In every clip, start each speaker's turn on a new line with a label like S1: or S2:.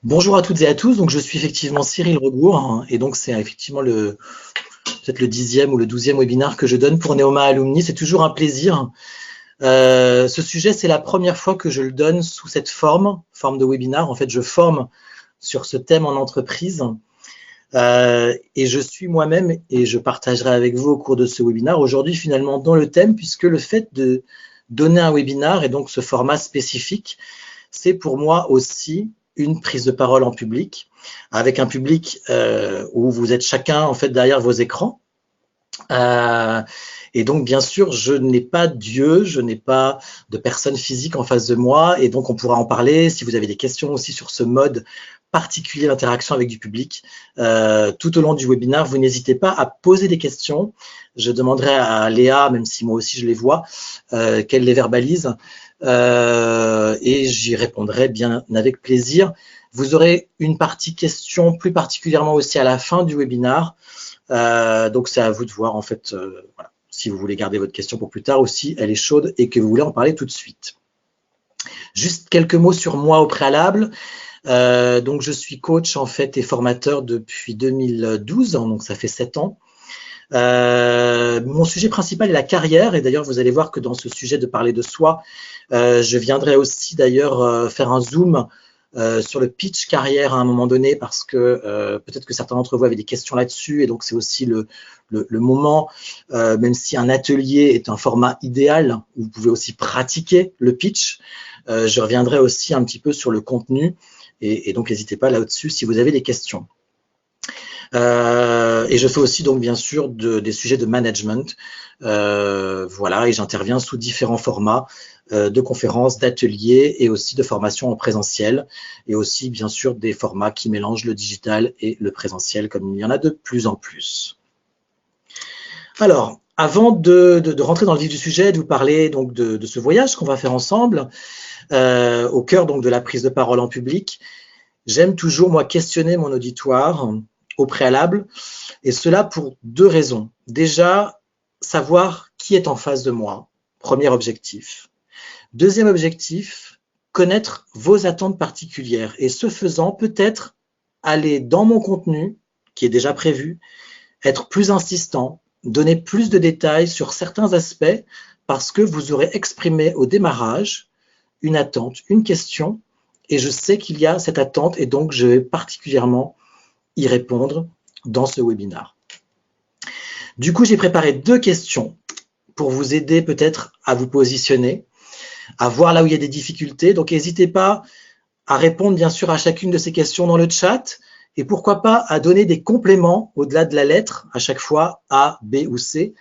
S1: Bonjour à toutes et à tous. Donc, je suis effectivement Cyril Rebourg, hein, et donc c'est effectivement peut-être le 10e ou le 12e webinaire que je donne pour Neoma Alumni. C'est toujours un plaisir. Ce sujet, c'est la première fois que je le donne sous cette forme de webinaire. En fait, je forme sur ce thème en entreprise. Et je suis moi-même, et je partagerai avec vous au cours de ce webinaire, aujourd'hui finalement dans le thème, puisque le fait de donner un webinaire, et donc ce format spécifique, c'est pour moi aussi une prise de parole en public, avec un public où vous êtes chacun en fait derrière vos écrans. Euh, et donc, bien sûr, je n'ai pas Dieu, je n'ai pas de personne physique en face de moi, et donc on pourra en parler si vous avez des questions aussi sur ce mode particulier d'interaction avec du public. Tout au long du webinaire, vous n'hésitez pas à poser des questions. Je demanderai à Léa, même si moi aussi je les vois, qu'elle les verbalise, et j'y répondrai bien avec plaisir. Vous aurez une partie questions plus particulièrement aussi à la fin du webinaire. Donc c'est à vous de voir en fait, voilà, si vous voulez garder votre question pour plus tard ou si elle est chaude et que vous voulez en parler tout de suite. Juste quelques mots sur moi au préalable. Donc je suis coach en fait et formateur depuis 2012, hein, donc ça fait 7 ans. Mon sujet principal est la carrière, et d'ailleurs vous allez voir que dans ce sujet de parler de soi, je viendrai aussi d'ailleurs faire un zoom sur le pitch carrière à un moment donné, parce que peut-être que certains d'entre vous avaient des questions là-dessus, et donc c'est aussi le moment, même si un atelier est un format idéal, où vous pouvez aussi pratiquer le pitch, je reviendrai aussi un petit peu sur le contenu, et donc n'hésitez pas là-dessus si vous avez des questions. Et je fais aussi donc bien sûr des sujets de management, voilà, et j'interviens sous différents formats de conférences, d'ateliers et aussi de formations en présentiel, et aussi bien sûr des formats qui mélangent le digital et le présentiel, comme il y en a de plus en plus. Alors, avant de rentrer dans le vif du sujet, de vous parler donc de ce voyage qu'on va faire ensemble, au cœur donc de la prise de parole en public, j'aime toujours moi questionner mon auditoire au préalable, et cela pour deux raisons. Déjà, savoir qui est en face de moi, premier objectif. Deuxième objectif, connaître vos attentes particulières, et ce faisant, peut-être aller dans mon contenu, qui est déjà prévu, être plus insistant, donner plus de détails sur certains aspects, parce que vous aurez exprimé au démarrage une attente, une question, et je sais qu'il y a cette attente, et donc je vais particulièrement y répondre dans ce webinaire. Du coup, j'ai préparé deux questions pour vous aider peut-être à vous positionner, à voir là où il y a des difficultés. Donc, n'hésitez pas à répondre bien sûr à chacune de ces questions dans le chat, et pourquoi pas à donner des compléments au-delà de la lettre, à chaque fois A, B ou C,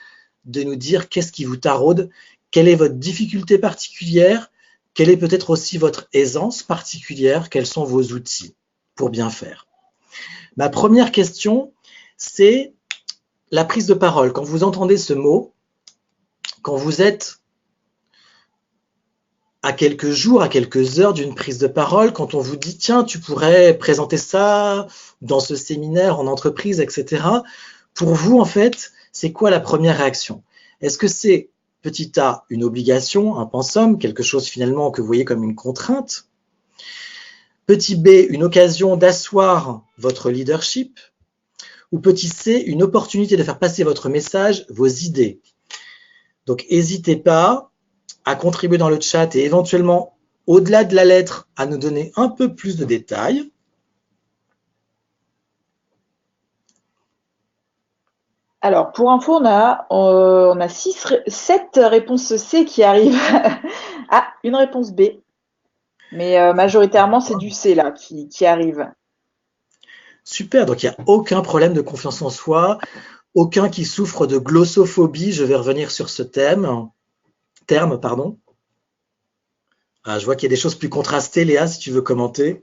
S1: de nous dire qu'est-ce qui vous taraude, quelle est votre difficulté particulière, quelle est peut-être aussi votre aisance particulière, quels sont vos outils pour bien faire. Ma première question, c'est la prise de parole. Quand vous entendez ce mot, quand vous êtes à quelques jours, à quelques heures d'une prise de parole, quand on vous dit tiens, tu pourrais présenter ça dans ce séminaire en entreprise, etc. Pour vous, en fait, c'est quoi la première réaction? Est-ce que c'est, petit a, une obligation, un pensum, quelque chose finalement que vous voyez comme une contrainte? Petit b, une occasion d'asseoir votre leadership? Ou petit c, une opportunité de faire passer votre message, vos idées? Donc, n'hésitez pas à contribuer dans le chat, et éventuellement, au-delà de la lettre, à nous donner un peu plus de détails.
S2: Alors, pour info, on a 7 réponses C qui arrivent. Ah, une réponse B. Mais majoritairement, c'est du C là qui arrive.
S1: Super, donc il n'y a aucun problème de confiance en soi, aucun qui souffre de glossophobie, je vais revenir sur ce terme, pardon. Ah, je vois qu'il y a des choses plus contrastées, Léa, si tu veux commenter.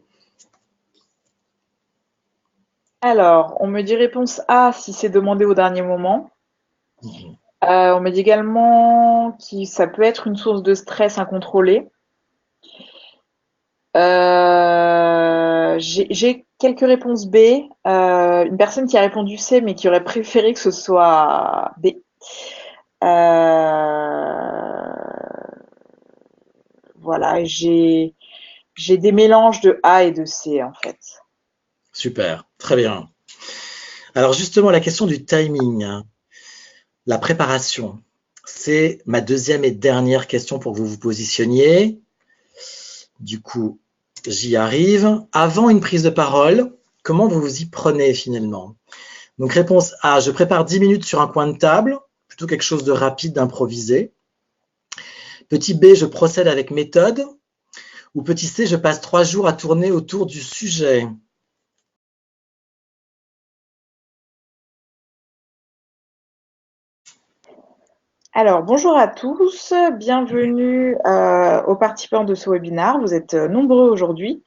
S2: Alors, on me dit réponse A si c'est demandé au dernier moment. On me dit également que ça peut être une source de stress incontrôlé. J'ai quelques réponses B. Une personne qui a répondu C, mais qui aurait préféré que ce soit B. Voilà, j'ai J'ai des mélanges de A et de C en fait.
S1: Super, très bien. Alors justement, la question du timing, la préparation, c'est ma deuxième et dernière question pour que vous vous positionniez. Du coup, j'y arrive. Avant une prise de parole, comment vous vous y prenez finalement? Donc réponse A, je prépare 10 minutes sur un coin de table, plutôt quelque chose de rapide, d'improvisé. Petit B, je procède avec méthode. Ou petit C, je passe 3 jours à tourner autour du sujet.
S2: Alors, bonjour à tous, bienvenue aux participants de ce webinaire. Vous êtes nombreux aujourd'hui.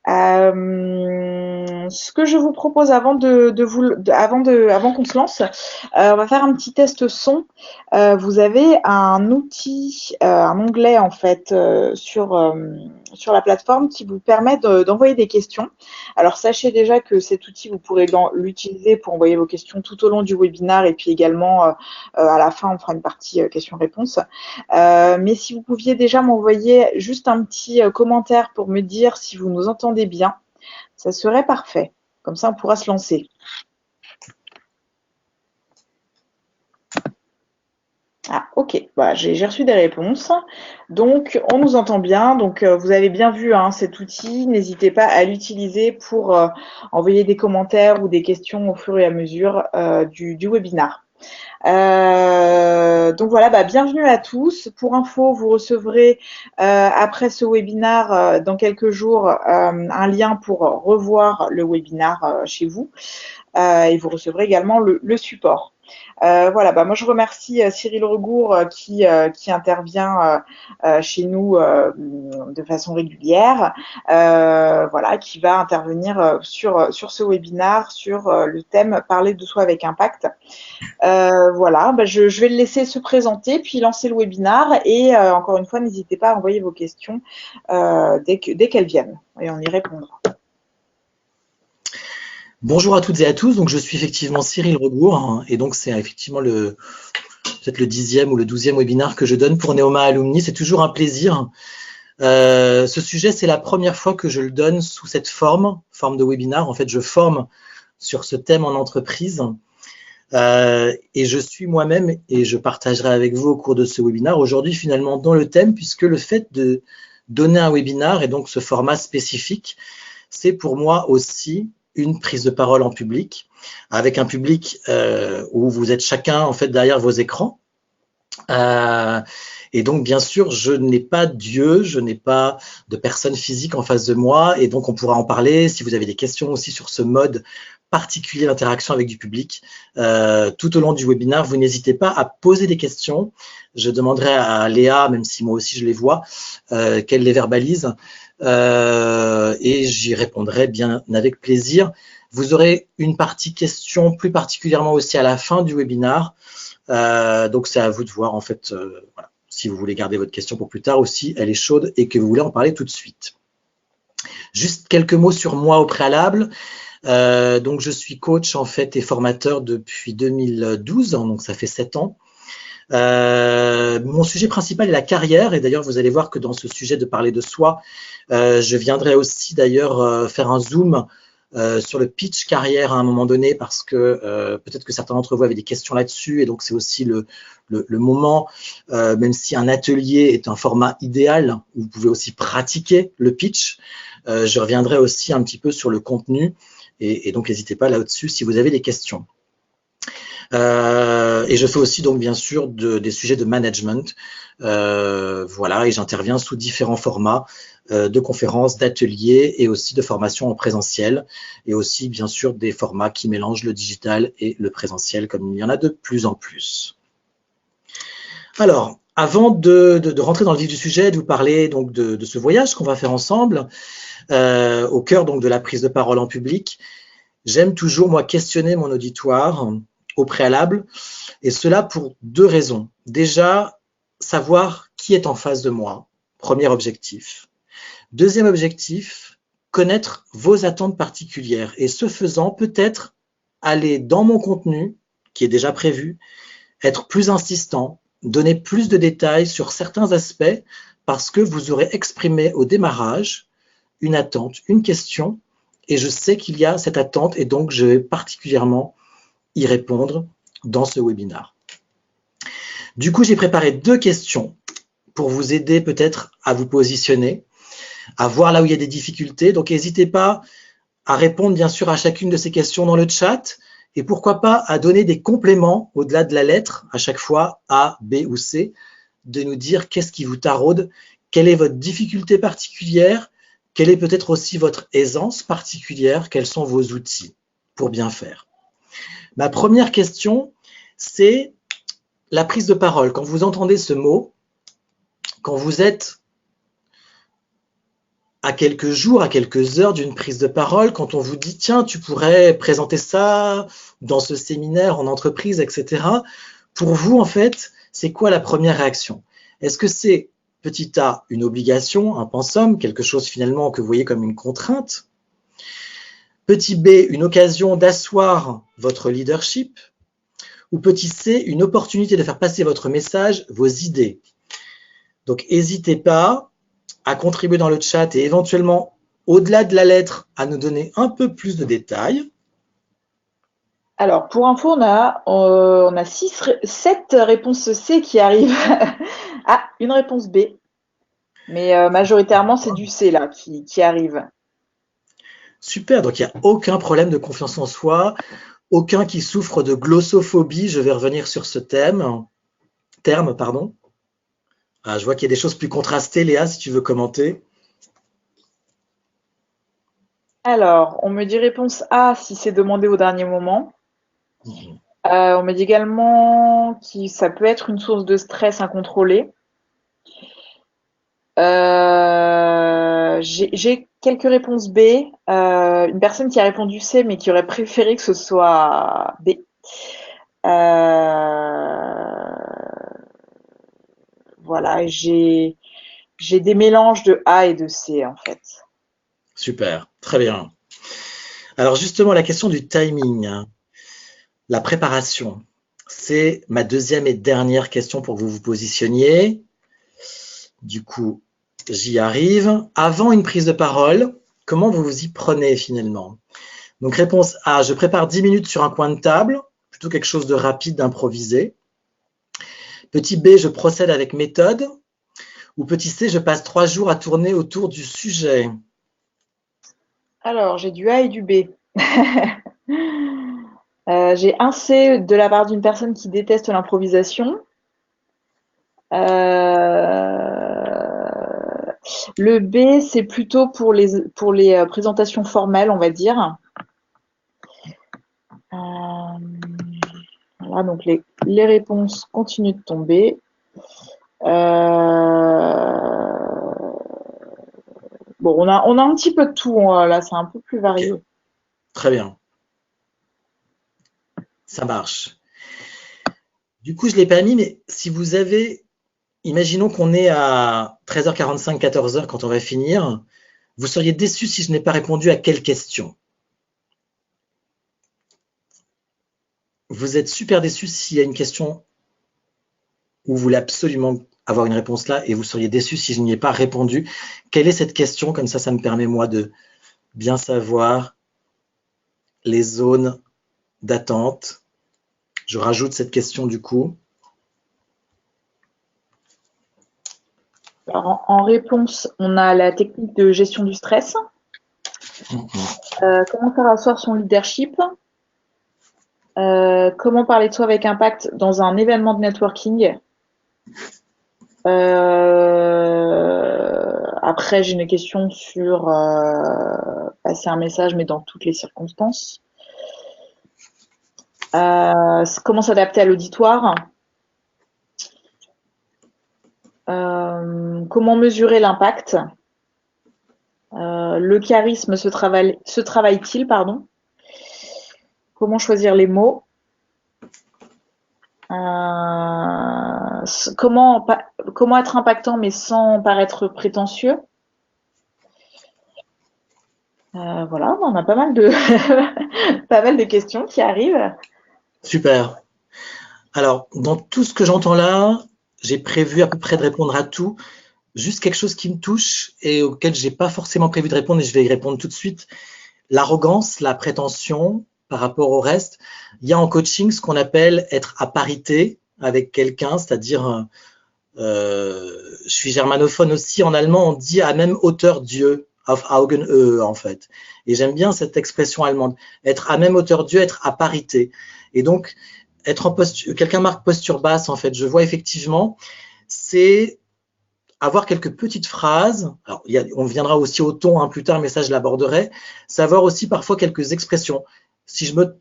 S2: Ce que je vous propose avant qu'on se lance, on va faire un petit test son. Vous avez un outil, un onglet en fait sur la plateforme qui vous permet d'envoyer des questions. Alors sachez déjà que cet outil vous pourrez l'utiliser pour envoyer vos questions tout au long du webinaire et puis également à la fin on fera une partie questions-réponses. Mais si vous pouviez déjà m'envoyer juste un petit commentaire pour me dire si vous nous entendez bien, ça serait parfait. Comme ça, on pourra se lancer. Ah, ok. Voilà, j'ai reçu des réponses. Donc, on nous entend bien. Donc, vous avez bien vu cet outil. N'hésitez pas à l'utiliser pour envoyer des commentaires ou des questions au fur et à mesure du webinaire. Donc voilà, bienvenue à tous. Pour info, vous recevrez après ce webinaire dans quelques jours un lien pour revoir le webinaire chez vous et vous recevrez également le support. Voilà, moi je remercie Cyril Regour qui intervient chez nous de façon régulière, voilà, qui va intervenir sur ce webinaire sur le thème Parler de soi avec impact. Voilà, je vais le laisser se présenter, puis lancer le webinaire. Et encore une fois, n'hésitez pas à envoyer vos questions dès qu'elles viennent. Et on y répondra.
S1: Bonjour à toutes et à tous. Donc, je suis effectivement Cyril Regour. Et donc, c'est effectivement peut-être le 10e ou le 12e webinaire que je donne pour Neoma Alumni. C'est toujours un plaisir. Ce sujet, c'est la première fois que je le donne sous cette forme de webinaire. En fait, je forme sur ce thème en entreprise. Et je suis moi-même, et je partagerai avec vous au cours de ce webinaire, aujourd'hui finalement dans le thème, puisque le fait de donner un webinaire, et donc ce format spécifique, c'est pour moi aussi une prise de parole en public, avec un public où vous êtes chacun en fait derrière vos écrans. Et donc, bien sûr, je n'ai pas Dieu, je n'ai pas de personne physique en face de moi, et donc on pourra en parler si vous avez des questions aussi sur ce mode particulier d'interaction avec du public. Tout au long du webinaire, vous n'hésitez pas à poser des questions. Je demanderai à Léa, même si moi aussi je les vois, qu'elle les verbalise, et j'y répondrai bien avec plaisir. Vous aurez une partie questions plus particulièrement aussi à la fin du webinaire. Donc c'est à vous de voir en fait, voilà, si vous voulez garder votre question pour plus tard ou si elle est chaude et que vous voulez en parler tout de suite. Juste quelques mots sur moi au préalable. Donc je suis coach en fait et formateur depuis 2012, donc ça fait 7 ans. Mon sujet principal est la carrière, et d'ailleurs vous allez voir que dans ce sujet de parler de soi, je viendrai aussi d'ailleurs faire un zoom sur le pitch carrière à un moment donné, parce que peut-être que certains d'entre vous avaient des questions là-dessus, et donc c'est aussi le moment, même si un atelier est un format idéal, où vous pouvez aussi pratiquer le pitch, je reviendrai aussi un petit peu sur le contenu, et donc n'hésitez pas là-dessus si vous avez des questions. Et je fais aussi donc bien sûr des sujets de management, voilà, et j'interviens sous différents formats de conférences, d'ateliers et aussi de formations en présentiel, et aussi bien sûr des formats qui mélangent le digital et le présentiel, comme il y en a de plus en plus. Alors, avant de rentrer dans le vif du sujet, de vous parler donc de ce voyage qu'on va faire ensemble, au cœur donc de la prise de parole en public, j'aime toujours moi questionner mon auditoire au préalable, et cela pour 2 raisons. Déjà, savoir qui est en face de moi, premier objectif. Deuxième objectif, connaître vos attentes particulières, et ce faisant, peut-être aller dans mon contenu, qui est déjà prévu, être plus insistant, donner plus de détails sur certains aspects, parce que vous aurez exprimé au démarrage une attente, une question, et je sais qu'il y a cette attente, et donc je vais particulièrement y répondre dans ce webinaire. Du coup, j'ai préparé 2 questions pour vous aider peut-être à vous positionner, à voir là où il y a des difficultés. Donc, n'hésitez pas à répondre bien sûr à chacune de ces questions dans le chat, et pourquoi pas à donner des compléments au-delà de la lettre, à chaque fois A, B ou C, de nous dire qu'est-ce qui vous taraude, quelle est votre difficulté particulière, quelle est peut-être aussi votre aisance particulière, quels sont vos outils pour bien faire. Ma première question, c'est la prise de parole. Quand vous entendez ce mot, quand vous êtes à quelques jours, à quelques heures d'une prise de parole, quand on vous dit « tiens, tu pourrais présenter ça dans ce séminaire en entreprise, etc. » Pour vous, en fait, c'est quoi la première réaction? Est-ce que c'est, petit a, une obligation, un pensum, quelque chose finalement que vous voyez comme une contrainte? Petit b, une occasion d'asseoir votre leadership? Ou petit c, une opportunité de faire passer votre message, vos idées? Donc, n'hésitez pas à contribuer dans le chat et éventuellement, au-delà de la lettre, à nous donner un peu plus de détails.
S2: Alors, pour info, on a 7 réponses C qui arrivent. Ah, une réponse B. Mais majoritairement, c'est du C là qui arrive.
S1: Super, donc il n'y a aucun problème de confiance en soi, aucun qui souffre de glossophobie. Je vais revenir sur ce terme. Ah, je vois qu'il y a des choses plus contrastées. Léa, si tu veux commenter.
S2: Alors, on me dit réponse A si c'est demandé au dernier moment. On me dit également que ça peut être une source de stress incontrôlé. J'ai quelques réponses B. Une personne qui a répondu C, mais qui aurait préféré que ce soit B. Voilà, j'ai des mélanges de A et de C en fait.
S1: Super, très bien. Alors justement, la question du timing, la préparation, c'est ma deuxième et dernière question pour que vous vous positionniez. Du coup, j'y arrive. Avant une prise de parole, comment vous vous y prenez finalement? Donc réponse A, je prépare 10 minutes sur un coin de table, plutôt quelque chose de rapide, d'improvisé. Petit B, je procède avec méthode. Ou petit C, je passe 3 jours à tourner autour du sujet.
S2: Alors, j'ai du A et du B. J'ai un C de la part d'une personne qui déteste l'improvisation. Le B, c'est plutôt pour les présentations formelles, on va dire. Voilà, donc les réponses continuent de tomber. Bon, on a un petit peu de tout, là, c'est un peu plus varié.
S1: Okay. Très bien. Ça marche. Du coup, je ne l'ai pas mis, mais si vous avez, imaginons qu'on est à 13h45, 14h quand on va finir, vous seriez déçu si je n'ai pas répondu à quelle question? Vous êtes super déçu s'il y a une question où vous voulez absolument avoir une réponse là et vous seriez déçu si je n'y ai pas répondu. Quelle est cette question? Comme ça me permet moi de bien savoir les zones d'attente. Je rajoute cette question du coup.
S2: Alors, en réponse, on a la technique de gestion du stress. Comment faire asseoir son leadership? Comment parler de soi avec impact dans un événement de networking? Après, j'ai une question sur passer un message, mais dans toutes les circonstances. Comment s'adapter à l'auditoire? Comment mesurer l'impact? Le charisme se travaille-t-il, pardon? Comment choisir les mots? Comment être impactant mais sans paraître prétentieux? Voilà, on a pas mal de pas mal de questions qui arrivent.
S1: Super. Alors, dans tout ce que j'entends là, j'ai prévu à peu près de répondre à tout. juste quelque chose qui me touche et auquel j'ai pas forcément prévu de répondre et je vais y répondre tout de suite. L'arrogance, la prétention par rapport au reste. Il y a en coaching ce qu'on appelle être à parité avec quelqu'un, c'est-à-dire, je suis germanophone aussi, en allemand on dit à même hauteur Dieu, auf Augenhöhe en fait. Et j'aime bien cette expression allemande, être à même hauteur Dieu, être à parité. Et donc, être en posture, quelqu'un marque posture basse en fait, je vois effectivement, c'est avoir quelques petites phrases, alors, on viendra aussi au ton plus tard, mais ça je l'aborderai, savoir aussi parfois quelques expressions.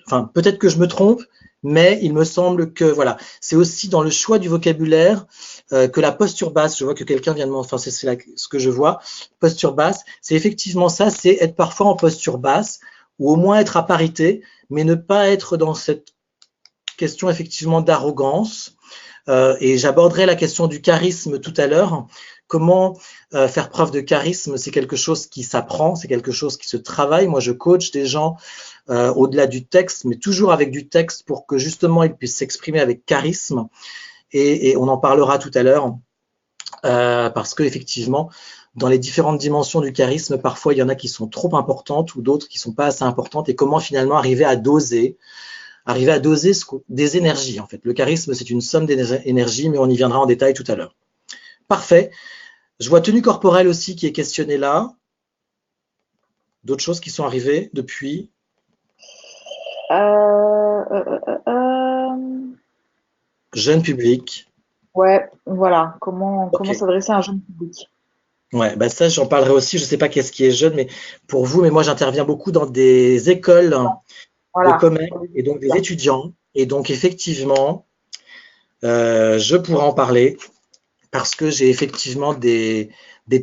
S1: Enfin, peut-être que je me trompe, mais il me semble que voilà, c'est aussi dans le choix du vocabulaire que la posture basse. Je vois que quelqu'un vient de enfin c'est ce que je vois, posture basse, c'est effectivement ça, c'est être parfois en posture basse ou au moins être à parité, mais ne pas être dans cette question effectivement d'arrogance. Et j'aborderai la question du charisme tout à l'heure. Comment faire preuve de charisme, c'est quelque chose qui s'apprend, c'est quelque chose qui se travaille. Moi, je coach des gens au-delà du texte, mais toujours avec du texte pour que justement ils puissent s'exprimer avec charisme. Et on en parlera tout à l'heure parce que effectivement, dans les différentes dimensions du charisme, parfois il y en a qui sont trop importantes ou d'autres qui sont pas assez importantes. Et comment finalement arriver à doser des énergies en fait. Le charisme, c'est une somme d'énergie, mais on y viendra en détail tout à l'heure. Parfait. Je vois tenue corporelle aussi qui est questionnée là. D'autres choses qui sont arrivées depuis? Jeune public.
S2: Ouais, voilà. Comment
S1: Ok.
S2: s'adresser à un jeune public?
S1: Ouais, bah ça j'en parlerai aussi. Je sais pas qu'est-ce qui est jeune, mais pour vous, mais moi j'interviens beaucoup dans des écoles de
S2: Voilà.
S1: commerce et donc des étudiants. Et donc effectivement, je pourrais en parler parce que j'ai effectivement des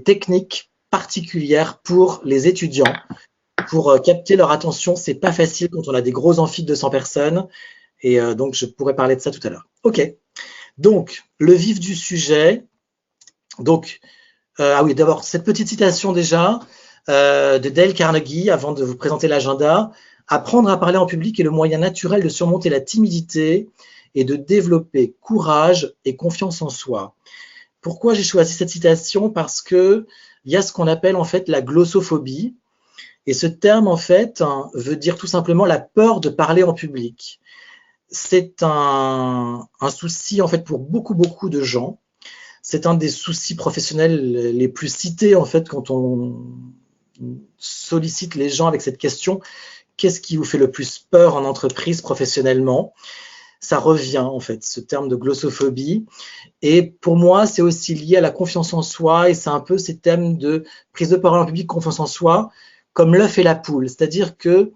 S1: techniques particulières pour les étudiants pour capter leur attention. C'est pas facile quand on a des gros amphis de 200 personnes. Et donc, je pourrais parler de ça tout à l'heure. OK. Donc, le vif du sujet. Donc, ah oui, d'abord, cette petite citation déjà de Dale Carnegie, avant de vous présenter l'agenda. Apprendre à parler en public est le moyen naturel de surmonter la timidité et de développer courage et confiance en soi. Pourquoi j'ai choisi cette citation? Parce que il y a ce qu'on appelle en fait la glossophobie. Et ce terme, en fait, veut dire tout simplement la peur de parler en public. C'est un souci, en fait, pour beaucoup de gens. C'est un des soucis professionnels les plus cités, en fait, quand on sollicite les gens avec cette question. Qu'est-ce qui vous fait le plus peur en entreprise professionnellement? Ça revient, en fait, ce terme de glossophobie. Et pour moi, c'est aussi lié à la confiance en soi et c'est un peu ces thèmes de prise de parole en public, confiance en soi, comme l'œuf et la poule. C'est-à-dire que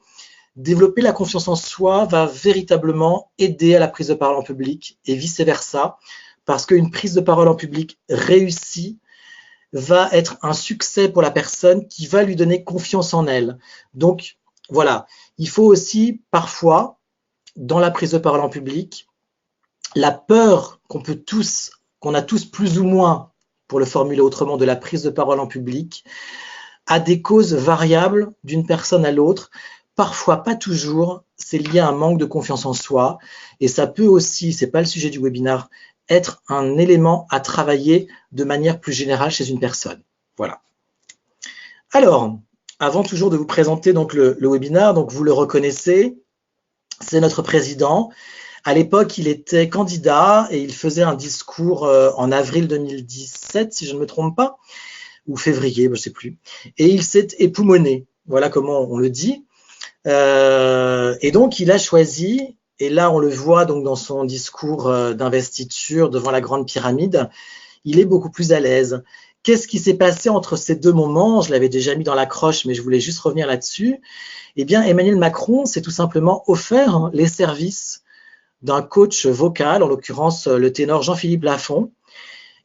S1: développer la confiance en soi va véritablement aider à la prise de parole en public et vice-versa, parce qu'une prise de parole en public réussie va être un succès pour la personne qui va lui donner confiance en elle. Donc voilà, il faut aussi parfois, dans la prise de parole en public, la peur qu'on a tous plus ou moins, pour le formuler autrement, de la prise de parole en public, a des causes variables d'une personne à l'autre. Parfois, pas toujours, c'est lié à un manque de confiance en soi. Et ça peut aussi, c'est pas le sujet du webinaire, être un élément à travailler de manière plus générale chez une personne. Voilà. Alors, avant toujours de vous présenter donc le webinaire, donc vous le reconnaissez, c'est notre président. À l'époque, il était candidat et il faisait un discours en avril 2017, si je ne me trompe pas, ou février, je ne sais plus. Et il s'est époumoné, voilà comment on le dit. Et donc, il a choisi, et là on le voit donc dans son discours d'investiture devant la Grande Pyramide, il est beaucoup plus à l'aise. Qu'est-ce qui s'est passé entre ces deux moments? Je l'avais déjà mis dans l'accroche, mais je voulais juste revenir là-dessus. Eh bien, Emmanuel Macron s'est tout simplement offert les services d'un coach vocal, en l'occurrence le ténor Jean-Philippe Lafont.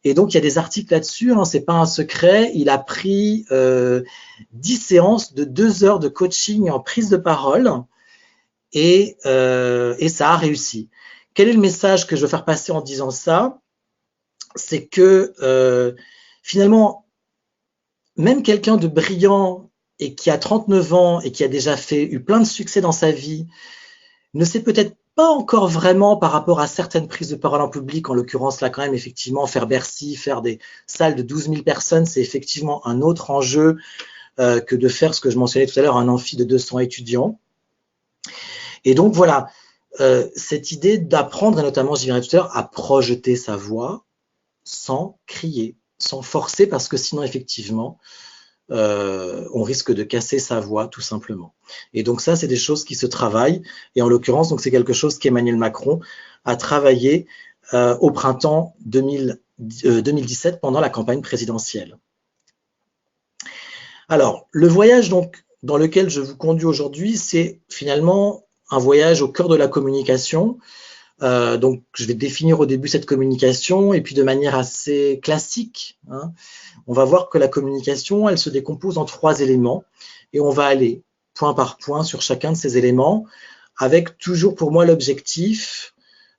S1: Et donc, il y a des articles là-dessus, hein, c'est pas un secret. Il a pris 10 séances de 2 heures de coaching en prise de parole et ça a réussi. Quel est le message que je veux faire passer en disant ça? C'est que finalement, même quelqu'un de brillant et qui a 39 ans et qui a déjà eu plein de succès dans sa vie ne sait peut-être pas encore vraiment par rapport à certaines prises de parole en public, en l'occurrence là quand même effectivement faire Bercy, faire des salles de 12 000 personnes, c'est effectivement un autre enjeu que de faire ce que je mentionnais tout à l'heure, un amphi de 200 étudiants. Et donc voilà, cette idée d'apprendre, et notamment je dirais tout à l'heure, à projeter sa voix sans crier, sans forcer, parce que sinon effectivement, on risque de casser sa voix tout simplement. Et donc ça, c'est des choses qui se travaillent. Et en l'occurrence, donc c'est quelque chose qu'Emmanuel Macron a travaillé au printemps 2017 pendant la campagne présidentielle. Alors, le voyage donc dans lequel je vous conduis aujourd'hui, c'est finalement un voyage au cœur de la communication. Donc, je vais définir au début cette communication et puis de manière assez classique, hein, on va voir que la communication, elle se décompose en 3 éléments et on va aller point par point sur chacun de ces éléments avec toujours pour moi l'objectif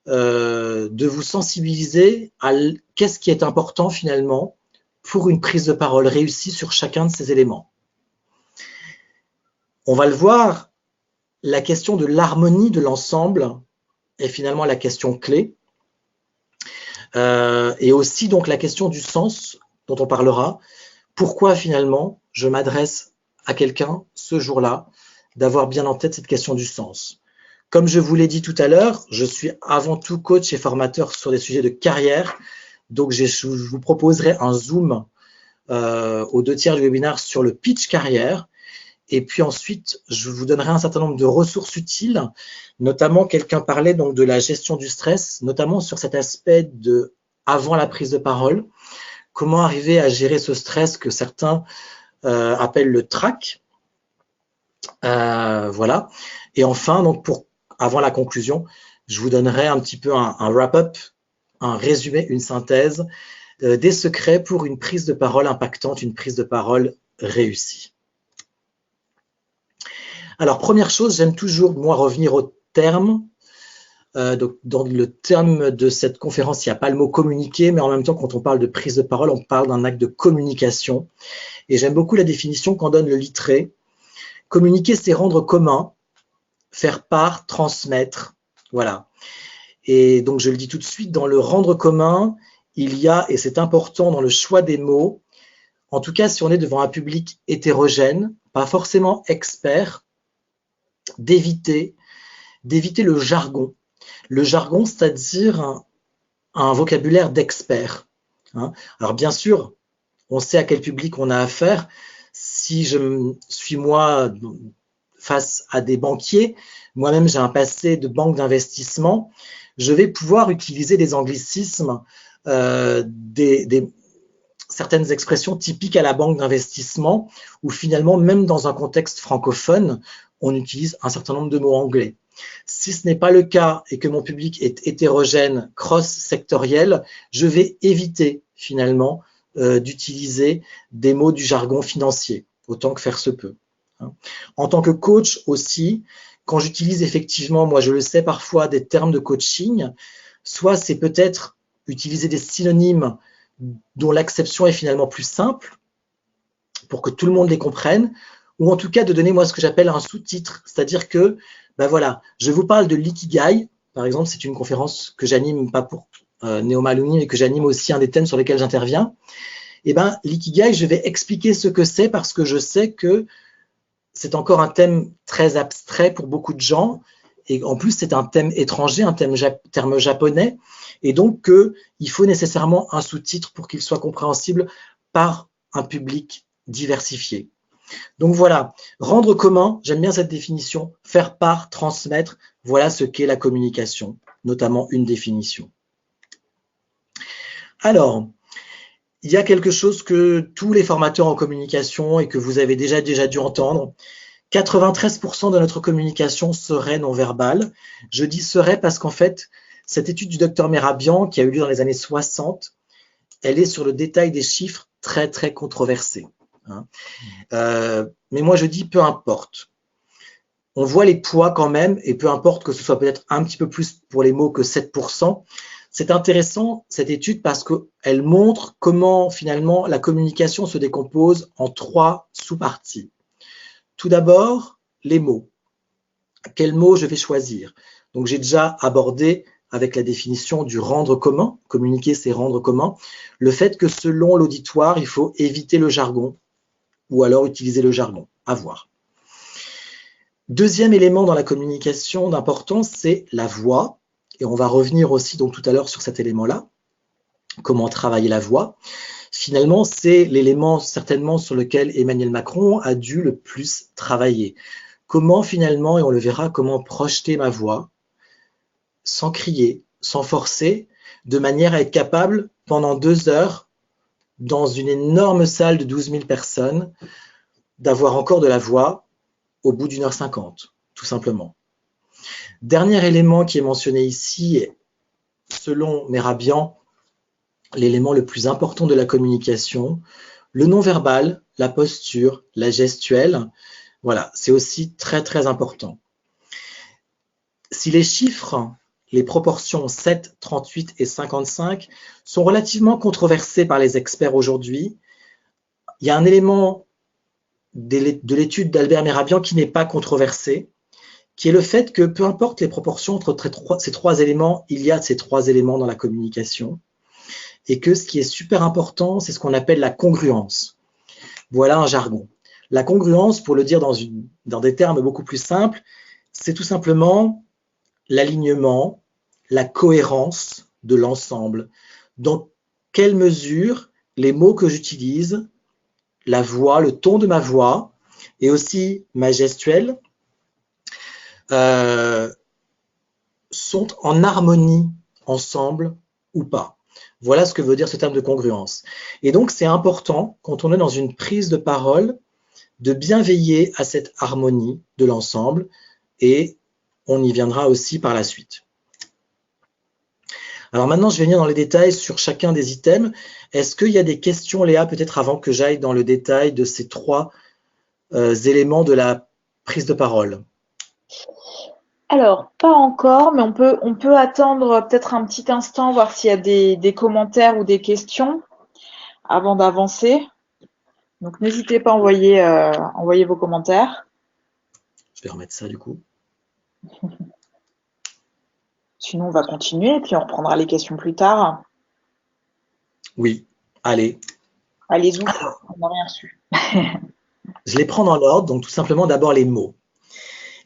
S1: de vous sensibiliser à qu'est-ce qui est important finalement pour une prise de parole réussie sur chacun de ces éléments. On va le voir, la question de l'harmonie de l'ensemble est finalement la question clé. Et aussi donc la question du sens dont on parlera. Pourquoi finalement je m'adresse à quelqu'un ce jour-là, d'avoir bien en tête cette question du sens. Comme je vous l'ai dit tout à l'heure, je suis avant tout coach et formateur sur des sujets de carrière. Donc je vous proposerai un zoom aux 2 tiers du webinaire sur le pitch carrière. Et puis ensuite, je vous donnerai un certain nombre de ressources utiles, notamment quelqu'un parlait donc de la gestion du stress, notamment sur cet aspect de avant la prise de parole, comment arriver à gérer ce stress que certains appellent le trac. Voilà. Et enfin, donc avant la conclusion, je vous donnerai un petit peu un wrap-up, un résumé, une synthèse des secrets pour une prise de parole impactante, une prise de parole réussie. Alors, première chose, j'aime toujours, moi, revenir au terme. Donc, dans le terme de cette conférence, il n'y a pas le mot communiquer, mais en même temps, quand on parle de prise de parole, on parle d'un acte de communication. Et j'aime beaucoup la définition qu'en donne le Littré. Communiquer, c'est rendre commun, faire part, transmettre. Voilà. Et donc, je le dis tout de suite, dans le rendre commun, il y a, et c'est important dans le choix des mots, en tout cas, si on est devant un public hétérogène, pas forcément expert, d'éviter le jargon. Le jargon, c'est-à-dire un vocabulaire d'expert. Hein. Alors bien sûr, on sait à quel public on a affaire. Si je suis moi face à des banquiers, moi-même j'ai un passé de banque d'investissement, je vais pouvoir utiliser des anglicismes, certaines expressions typiques à la banque d'investissement, où finalement, même dans un contexte francophone, on utilise un certain nombre de mots anglais. Si ce n'est pas le cas et que mon public est hétérogène, cross-sectoriel, je vais éviter finalement d'utiliser des mots du jargon financier, autant que faire se peut. En tant que coach aussi, quand j'utilise effectivement, moi je le sais parfois, des termes de coaching, soit c'est peut-être utiliser des synonymes dont l'acception est finalement plus simple, pour que tout le monde les comprenne, ou en tout cas de donner moi ce que j'appelle un sous-titre, c'est-à-dire que, ben voilà, je vous parle de l'ikigai, par exemple, c'est une conférence que j'anime, pas pour Neoma Luni, mais que j'anime aussi un des thèmes sur lesquels j'interviens. Et ben l'ikigai, je vais expliquer ce que c'est parce que je sais que c'est encore un thème très abstrait pour beaucoup de gens, et en plus c'est un thème étranger, un terme japonais, et donc il faut nécessairement un sous-titre pour qu'il soit compréhensible par un public diversifié. Donc voilà, rendre commun, j'aime bien cette définition, faire part, transmettre, voilà ce qu'est la communication, notamment une définition. Alors, il y a quelque chose que tous les formateurs en communication et que vous avez déjà dû entendre, 93% de notre communication serait non verbale. Je dis serait parce qu'en fait, cette étude du docteur Merabian, qui a eu lieu dans les années 60, elle est sur le détail des chiffres très, très controversés. Hein. Mais moi, je dis peu importe. On voit les poids quand même, et peu importe que ce soit peut-être un petit peu plus pour les mots que 7%. C'est intéressant, cette étude, parce qu'elle montre comment, finalement, la communication se décompose en 3 sous-parties. Tout d'abord, les mots. Quels mots je vais choisir? Donc, j'ai déjà abordé avec la définition du rendre commun, communiquer c'est rendre commun, le fait que selon l'auditoire, il faut éviter le jargon ou alors utiliser le jargon, à voir. Deuxième élément dans la communication d'importance, c'est la voix. Et on va revenir aussi donc tout à l'heure sur cet élément-là, comment travailler la voix. Finalement, c'est l'élément certainement sur lequel Emmanuel Macron a dû le plus travailler. Comment finalement, et on le verra, comment projeter ma voix sans crier, sans forcer, de manière à être capable, pendant 2 heures, dans une énorme salle de 12 000 personnes, d'avoir encore de la voix au bout d'1h50, tout simplement. Dernier élément qui est mentionné ici, selon Mehrabian, l'élément le plus important de la communication, le non-verbal, la posture, la gestuelle, voilà, c'est aussi très très important. Si les chiffres, les proportions 7, 38 et 55 sont relativement controversés par les experts aujourd'hui, il y a un élément de l'étude d'Albert Mehrabian qui n'est pas controversé, qui est le fait que peu importe les proportions entre ces 3 éléments, il y a ces 3 éléments dans la communication, et que ce qui est super important, c'est ce qu'on appelle la congruence. Voilà un jargon. La congruence, pour le dire dans des termes beaucoup plus simples, c'est tout simplement l'alignement, la cohérence de l'ensemble. Dans quelle mesure les mots que j'utilise, la voix, le ton de ma voix, et aussi ma gestuelle, sont en harmonie ensemble ou pas. Voilà ce que veut dire ce terme de congruence. Et donc, c'est important, quand on est dans une prise de parole, de bien veiller à cette harmonie de l'ensemble, et on y viendra aussi par la suite. Alors maintenant, je vais venir dans les détails sur chacun des items. Est-ce qu'il y a des questions, Léa, peut-être avant que j'aille dans le détail de ces 3 éléments de la prise de parole?
S2: Alors, pas encore, mais on peut attendre peut-être un petit instant, voir s'il y a des commentaires ou des questions avant d'avancer. Donc, n'hésitez pas à envoyer vos commentaires.
S1: Je vais remettre ça du coup.
S2: Sinon, on va continuer, puis on reprendra les questions plus tard.
S1: Oui, allez.
S2: Allez-y, on n'a rien reçu.
S1: Je les prends dans l'ordre, donc tout simplement d'abord les mots.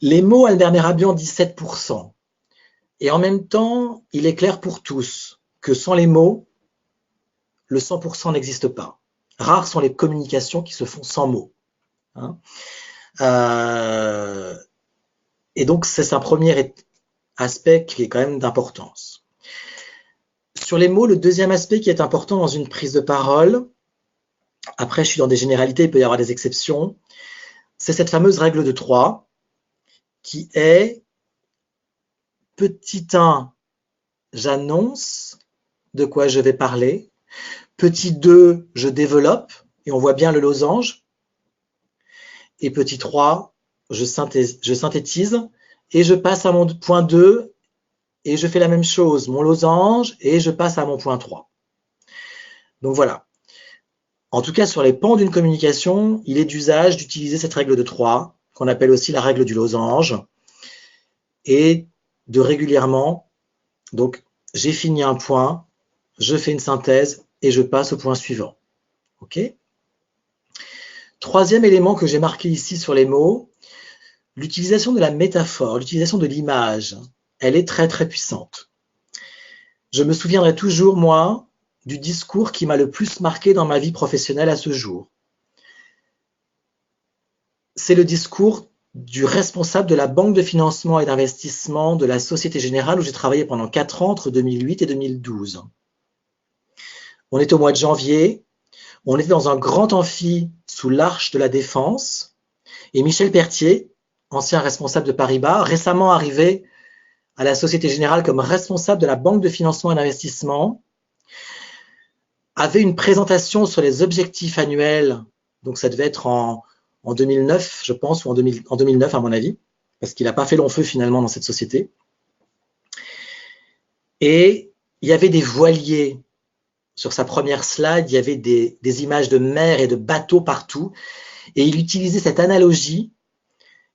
S1: Les mots, Albert Mehrabian dit 7%. Et en même temps, il est clair pour tous que sans les mots, le 100% n'existe pas. Rares sont les communications qui se font sans mots. Hein. Et donc, c'est un premier aspect qui est quand même d'importance. Sur les mots, le deuxième aspect qui est important dans une prise de parole, après je suis dans des généralités, il peut y avoir des exceptions, c'est cette fameuse règle de 3 qui est petit 1, j'annonce de quoi je vais parler, petit 2, je développe, et on voit bien le losange, et petit 3, je synthétise, et je passe à mon point 2, et je fais la même chose, mon losange, et je passe à mon point 3. Donc voilà. En tout cas, sur les pans d'une communication, il est d'usage d'utiliser cette règle de 3, qu'on appelle aussi la règle du losange, et de régulièrement, donc j'ai fini un point, je fais une synthèse, et je passe au point suivant. Ok ? Troisième élément que j'ai marqué ici sur les mots, l'utilisation de la métaphore, l'utilisation de l'image, elle est très très puissante. Je me souviendrai toujours, moi, du discours qui m'a le plus marqué dans ma vie professionnelle à ce jour. C'est le discours du responsable de la banque de financement et d'investissement de la Société Générale où j'ai travaillé pendant 4 ans entre 2008 et 2012. On est au mois de janvier, on était dans un grand amphi sous l'Arche de la Défense et Michel Pertier, ancien responsable de Paribas, récemment arrivé à la Société Générale comme responsable de la banque de financement et d'investissement, avait une présentation sur les objectifs annuels, donc ça devait être en 2009, je pense, ou en 2009 à mon avis, parce qu'il n'a pas fait long feu finalement dans cette société. Et il y avait des voiliers sur sa première slide, il y avait des images de mer et de bateaux partout, et il utilisait cette analogie,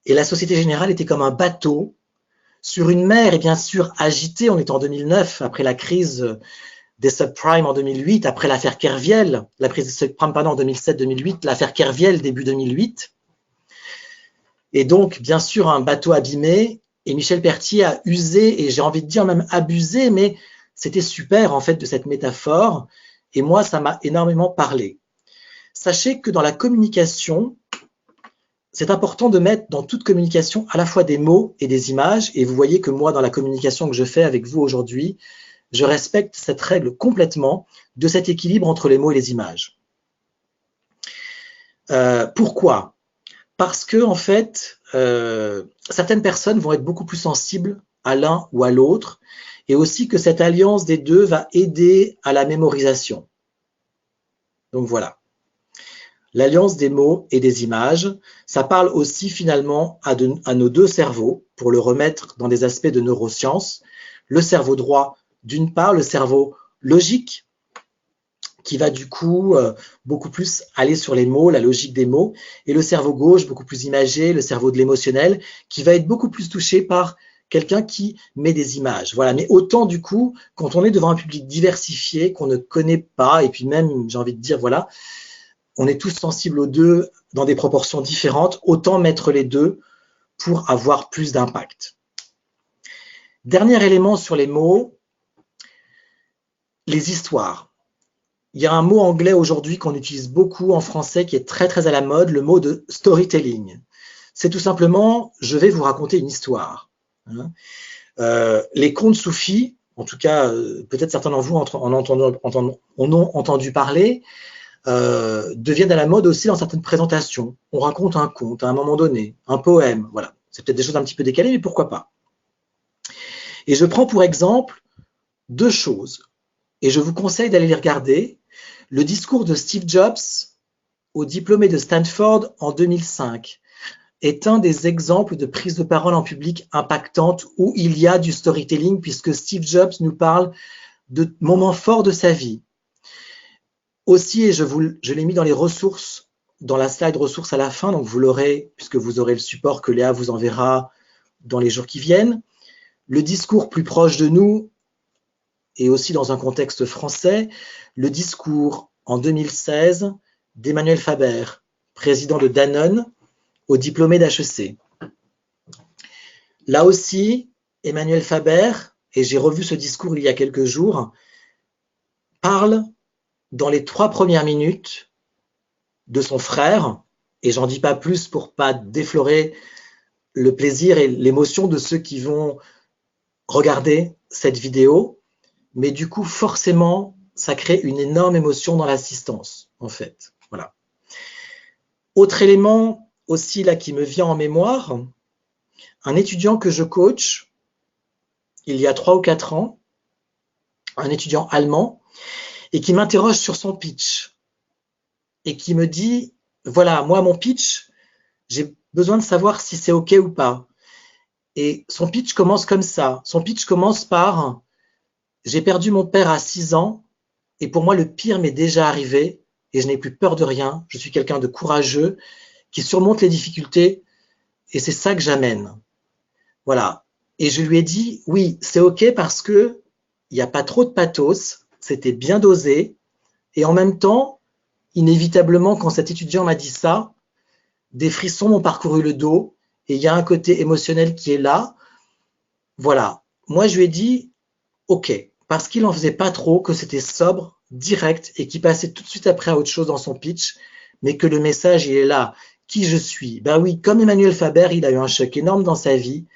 S1: et la Société Générale était comme un bateau sur une mer, et bien sûr agitée, on est en 2009, après la crise des subprimes en 2008, après l'affaire Kerviel, la crise des subprimes en 2007-2008, l'affaire Kerviel début 2008. Et donc, bien sûr, un bateau abîmé, et Michel Pertier a usé, et j'ai envie de dire même abusé, mais c'était super en fait de cette métaphore, et moi, ça m'a énormément parlé. Sachez que dans la communication, c'est important de mettre dans toute communication à la fois des mots et des images, et vous voyez que moi, dans la communication que je fais avec vous aujourd'hui, je respecte cette règle complètement de cet équilibre entre les mots et les images. Pourquoi ? Parce que, en fait, certaines personnes vont être beaucoup plus sensibles à l'un ou à l'autre, et aussi que cette alliance des deux va aider à la mémorisation. Donc voilà. L'alliance des mots et des images, ça parle aussi finalement à nos deux cerveaux, pour le remettre dans des aspects de neurosciences. Le cerveau droit, d'une part, le cerveau logique, qui va du coup beaucoup plus aller sur les mots, la logique des mots, et le cerveau gauche, beaucoup plus imagé, le cerveau de l'émotionnel, qui va être beaucoup plus touché par quelqu'un qui met des images. Voilà. Mais autant du coup, quand on est devant un public diversifié, qu'on ne connaît pas, et puis même, j'ai envie de dire, voilà, on est tous sensibles aux deux dans des proportions différentes, autant mettre les deux pour avoir plus d'impact. Dernier élément sur les mots, les histoires. Il y a un mot anglais aujourd'hui qu'on utilise beaucoup en français qui est très très à la mode, le mot de storytelling. C'est tout simplement, je vais vous raconter une histoire. Les contes soufis, en tout cas, peut-être certains d'entre vous en ont entendu parler, deviennent à la mode aussi dans certaines présentations. On raconte un conte à un moment donné, un poème, voilà. C'est peut-être des choses un petit peu décalées, mais pourquoi pas. Et je prends pour exemple deux choses, et je vous conseille d'aller les regarder. Le discours de Steve Jobs au diplômé de Stanford en 2005 est un des exemples de prise de parole en public impactante où il y a du storytelling, puisque Steve Jobs nous parle de moments forts de sa vie. Aussi, et je l'ai mis dans les ressources, dans la slide ressources à la fin, donc vous l'aurez, puisque vous aurez le support que Léa vous enverra dans les jours qui viennent. Le discours plus proche de nous, et aussi dans un contexte français, le discours en 2016 d'Emmanuel Faber, président de Danone, aux diplômés d'HEC. Là aussi, Emmanuel Faber, et j'ai revu ce discours il y a quelques jours, parle dans les 3 premières minutes de son frère, et j'en dis pas plus pour pas déflorer le plaisir et l'émotion de ceux qui vont regarder cette vidéo, mais du coup, forcément, ça crée une énorme émotion dans l'assistance, en fait. Voilà. Autre élément aussi là qui me vient en mémoire, un étudiant que je coach il y a 3 ou 4 ans, un étudiant allemand, et qui m'interroge sur son pitch et qui me dit, voilà, moi mon pitch, j'ai besoin de savoir si c'est OK ou pas. Et son pitch commence comme ça. Son pitch commence par, j'ai perdu mon père à 6 ans et pour moi le pire m'est déjà arrivé et je n'ai plus peur de rien. Je suis quelqu'un de courageux qui surmonte les difficultés et c'est ça que j'amène. Voilà. Et je lui ai dit, oui, c'est OK parce que il n'y a pas trop de pathos, c'était bien dosé et en même temps, inévitablement, quand cet étudiant m'a dit ça, des frissons m'ont parcouru le dos et il y a un côté émotionnel qui est là. Voilà. Moi, je lui ai dit, OK, parce qu'il n'en faisait pas trop, que c'était sobre, direct et qu'il passait tout de suite après à autre chose dans son pitch, mais que le message, il est là. Qui je suis? Ben oui, comme Emmanuel Faber, il a eu un choc énorme dans sa vie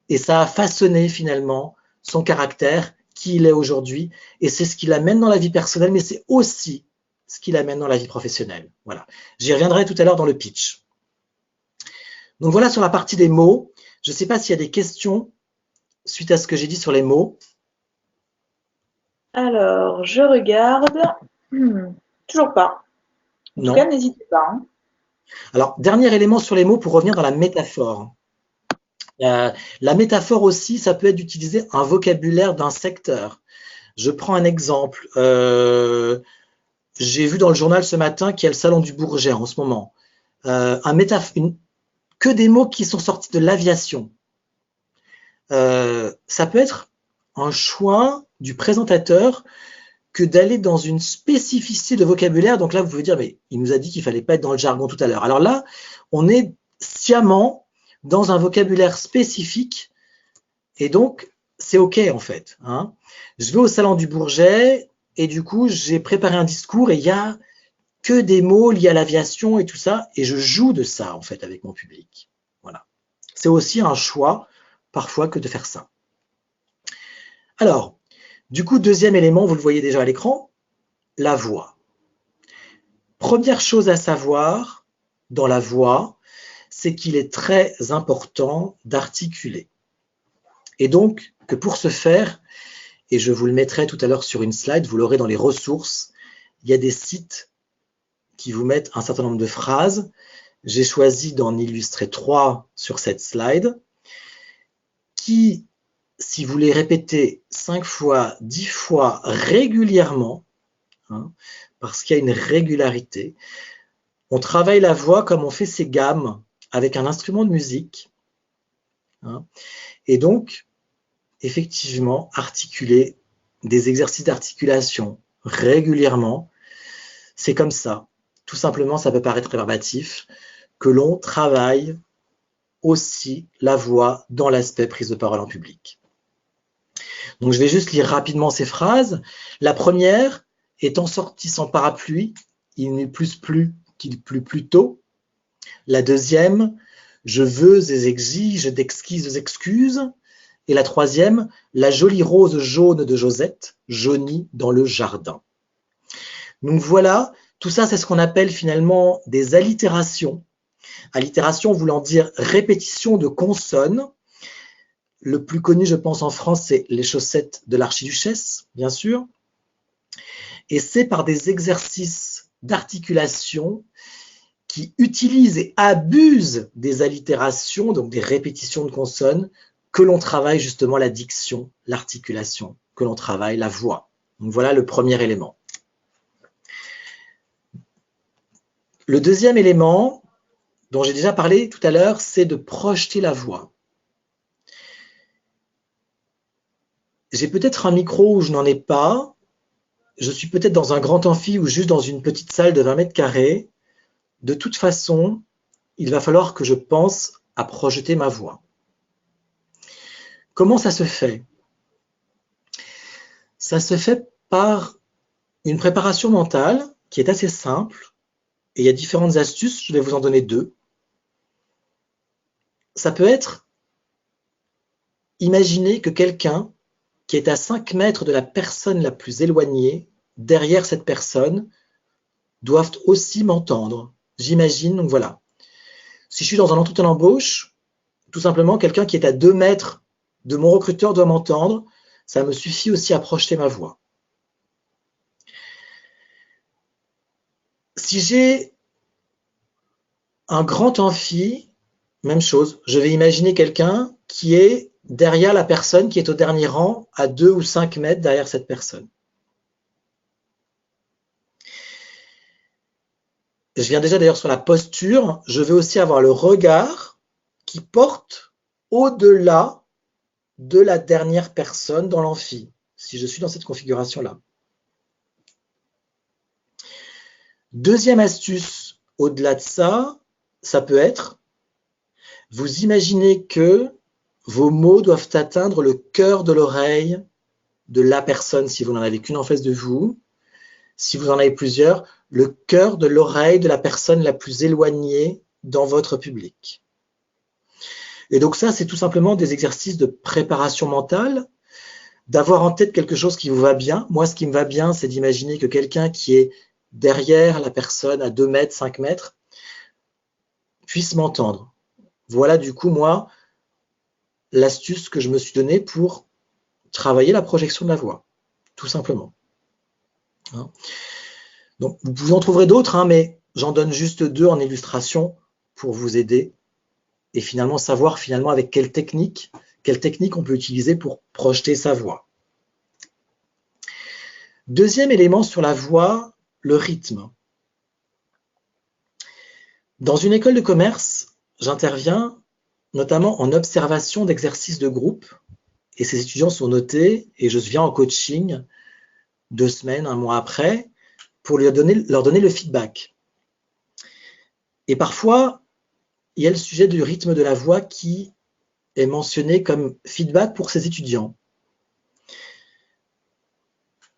S1: et ça a façonné finalement son caractère, qui il est aujourd'hui, et c'est ce qui l'amène dans la vie personnelle, mais c'est aussi ce qui l'amène dans la vie professionnelle. Voilà. J'y reviendrai tout à l'heure dans le pitch. Donc voilà sur la partie des mots. Je ne sais pas s'il y a des questions suite à ce que j'ai dit sur les mots.
S2: Alors, je regarde. Toujours pas. En tout cas, n'hésitez pas. Hein.
S1: Alors, dernier élément sur les mots pour revenir dans la métaphore. La métaphore aussi, ça peut être d'utiliser un vocabulaire d'un secteur. Je prends un exemple. J'ai vu dans le journal ce matin qu'il y a le salon du Bourget en ce moment. Que des mots qui sont sortis de l'aviation. ça peut être un choix du présentateur que d'aller dans une spécificité de vocabulaire. Donc là, vous pouvez dire, mais il nous a dit qu'il ne fallait pas être dans le jargon tout à l'heure. Alors là, on est sciemment dans un vocabulaire spécifique et donc, c'est OK en fait. Hein. Je vais au Salon du Bourget et du coup, j'ai préparé un discours et il n'y a que des mots liés à l'aviation et tout ça et je joue de ça en fait avec mon public. Voilà. C'est aussi un choix parfois que de faire ça. Alors, du coup, deuxième élément, vous le voyez déjà à l'écran, la voix. Première chose à savoir dans la voix, c'est qu'il est très important d'articuler. Et donc, que pour ce faire, et je vous le mettrai tout à l'heure sur une slide, vous l'aurez dans les ressources, il y a des sites qui vous mettent un certain nombre de phrases. J'ai choisi d'en illustrer 3 sur cette slide, qui, si vous les répétez 5 fois, 10 fois régulièrement, hein, parce qu'il y a une régularité, on travaille la voix comme on fait ses gammes avec un instrument de musique. Hein, et donc, effectivement, articuler des exercices d'articulation régulièrement, c'est comme ça. Tout simplement, ça peut paraître rébarbatif, que l'on travaille aussi la voix dans l'aspect prise de parole en public. Donc, je vais juste lire rapidement ces phrases. La première, étant sorti sans parapluie, il n'eut plus qu'il plût plus tôt. La deuxième, je veux et exige d'exquises excuses. Et la troisième, la jolie rose jaune de Josette, jaunie dans le jardin. Donc voilà, tout ça, c'est ce qu'on appelle finalement des allitérations. Allitération voulant dire répétition de consonnes. Le plus connu, je pense, en France, c'est les chaussettes de l'archiduchesse, bien sûr. Et c'est par des exercices d'articulation qui utilisent et abusent des allitérations, donc des répétitions de consonnes, que l'on travaille justement la diction, l'articulation, que l'on travaille la voix. Donc voilà le premier élément. Le deuxième élément, dont j'ai déjà parlé tout à l'heure, c'est de projeter la voix. J'ai peut-être un micro où je n'en ai pas, je suis peut-être dans un grand amphi ou juste dans une petite salle de 20 mètres carrés. De toute façon, il va falloir que je pense à projeter ma voix. Comment ça se fait? Ça se fait par une préparation mentale qui est assez simple, et il y a différentes astuces, je vais vous en donner 2. Ça peut être, imaginer que quelqu'un qui est à 5 mètres de la personne la plus éloignée, derrière cette personne, doivent aussi m'entendre. J'imagine, donc voilà. Si je suis dans un entretien d'embauche, tout simplement, quelqu'un qui est à 2 mètres de mon recruteur doit m'entendre, ça me suffit aussi à projeter ma voix. Si j'ai un grand amphi, même chose, je vais imaginer quelqu'un qui est derrière la personne qui est au dernier rang, à 2 ou 5 mètres derrière cette personne. Je viens déjà d'ailleurs sur la posture, je vais aussi avoir le regard qui porte au-delà de la dernière personne dans l'amphi, si je suis dans cette configuration-là. Deuxième astuce, au-delà de ça, ça peut être, vous imaginez que vos mots doivent atteindre le cœur de l'oreille de la personne, si vous n'en avez qu'une en face de vous. Si vous en avez plusieurs, le cœur de l'oreille de la personne la plus éloignée dans votre public. Et donc ça, c'est tout simplement des exercices de préparation mentale, d'avoir en tête quelque chose qui vous va bien. Moi, ce qui me va bien, c'est d'imaginer que quelqu'un qui est derrière la personne à 2 mètres, 5 mètres, puisse m'entendre. Voilà du coup, moi, l'astuce que je me suis donnée pour travailler la projection de la voix, tout simplement. Donc, vous en trouverez d'autres, mais j'en donne juste 2 en illustration pour vous aider et finalement savoir avec quelle technique on peut utiliser pour projeter sa voix. Deuxième élément sur la voix, le rythme. Dans une école de commerce, j'interviens notamment en observation d'exercices de groupe, et ces étudiants sont notés, et je viens en coaching 2 semaines, 1 mois après, pour leur donner le feedback. Et parfois, il y a le sujet du rythme de la voix qui est mentionné comme feedback pour ces étudiants.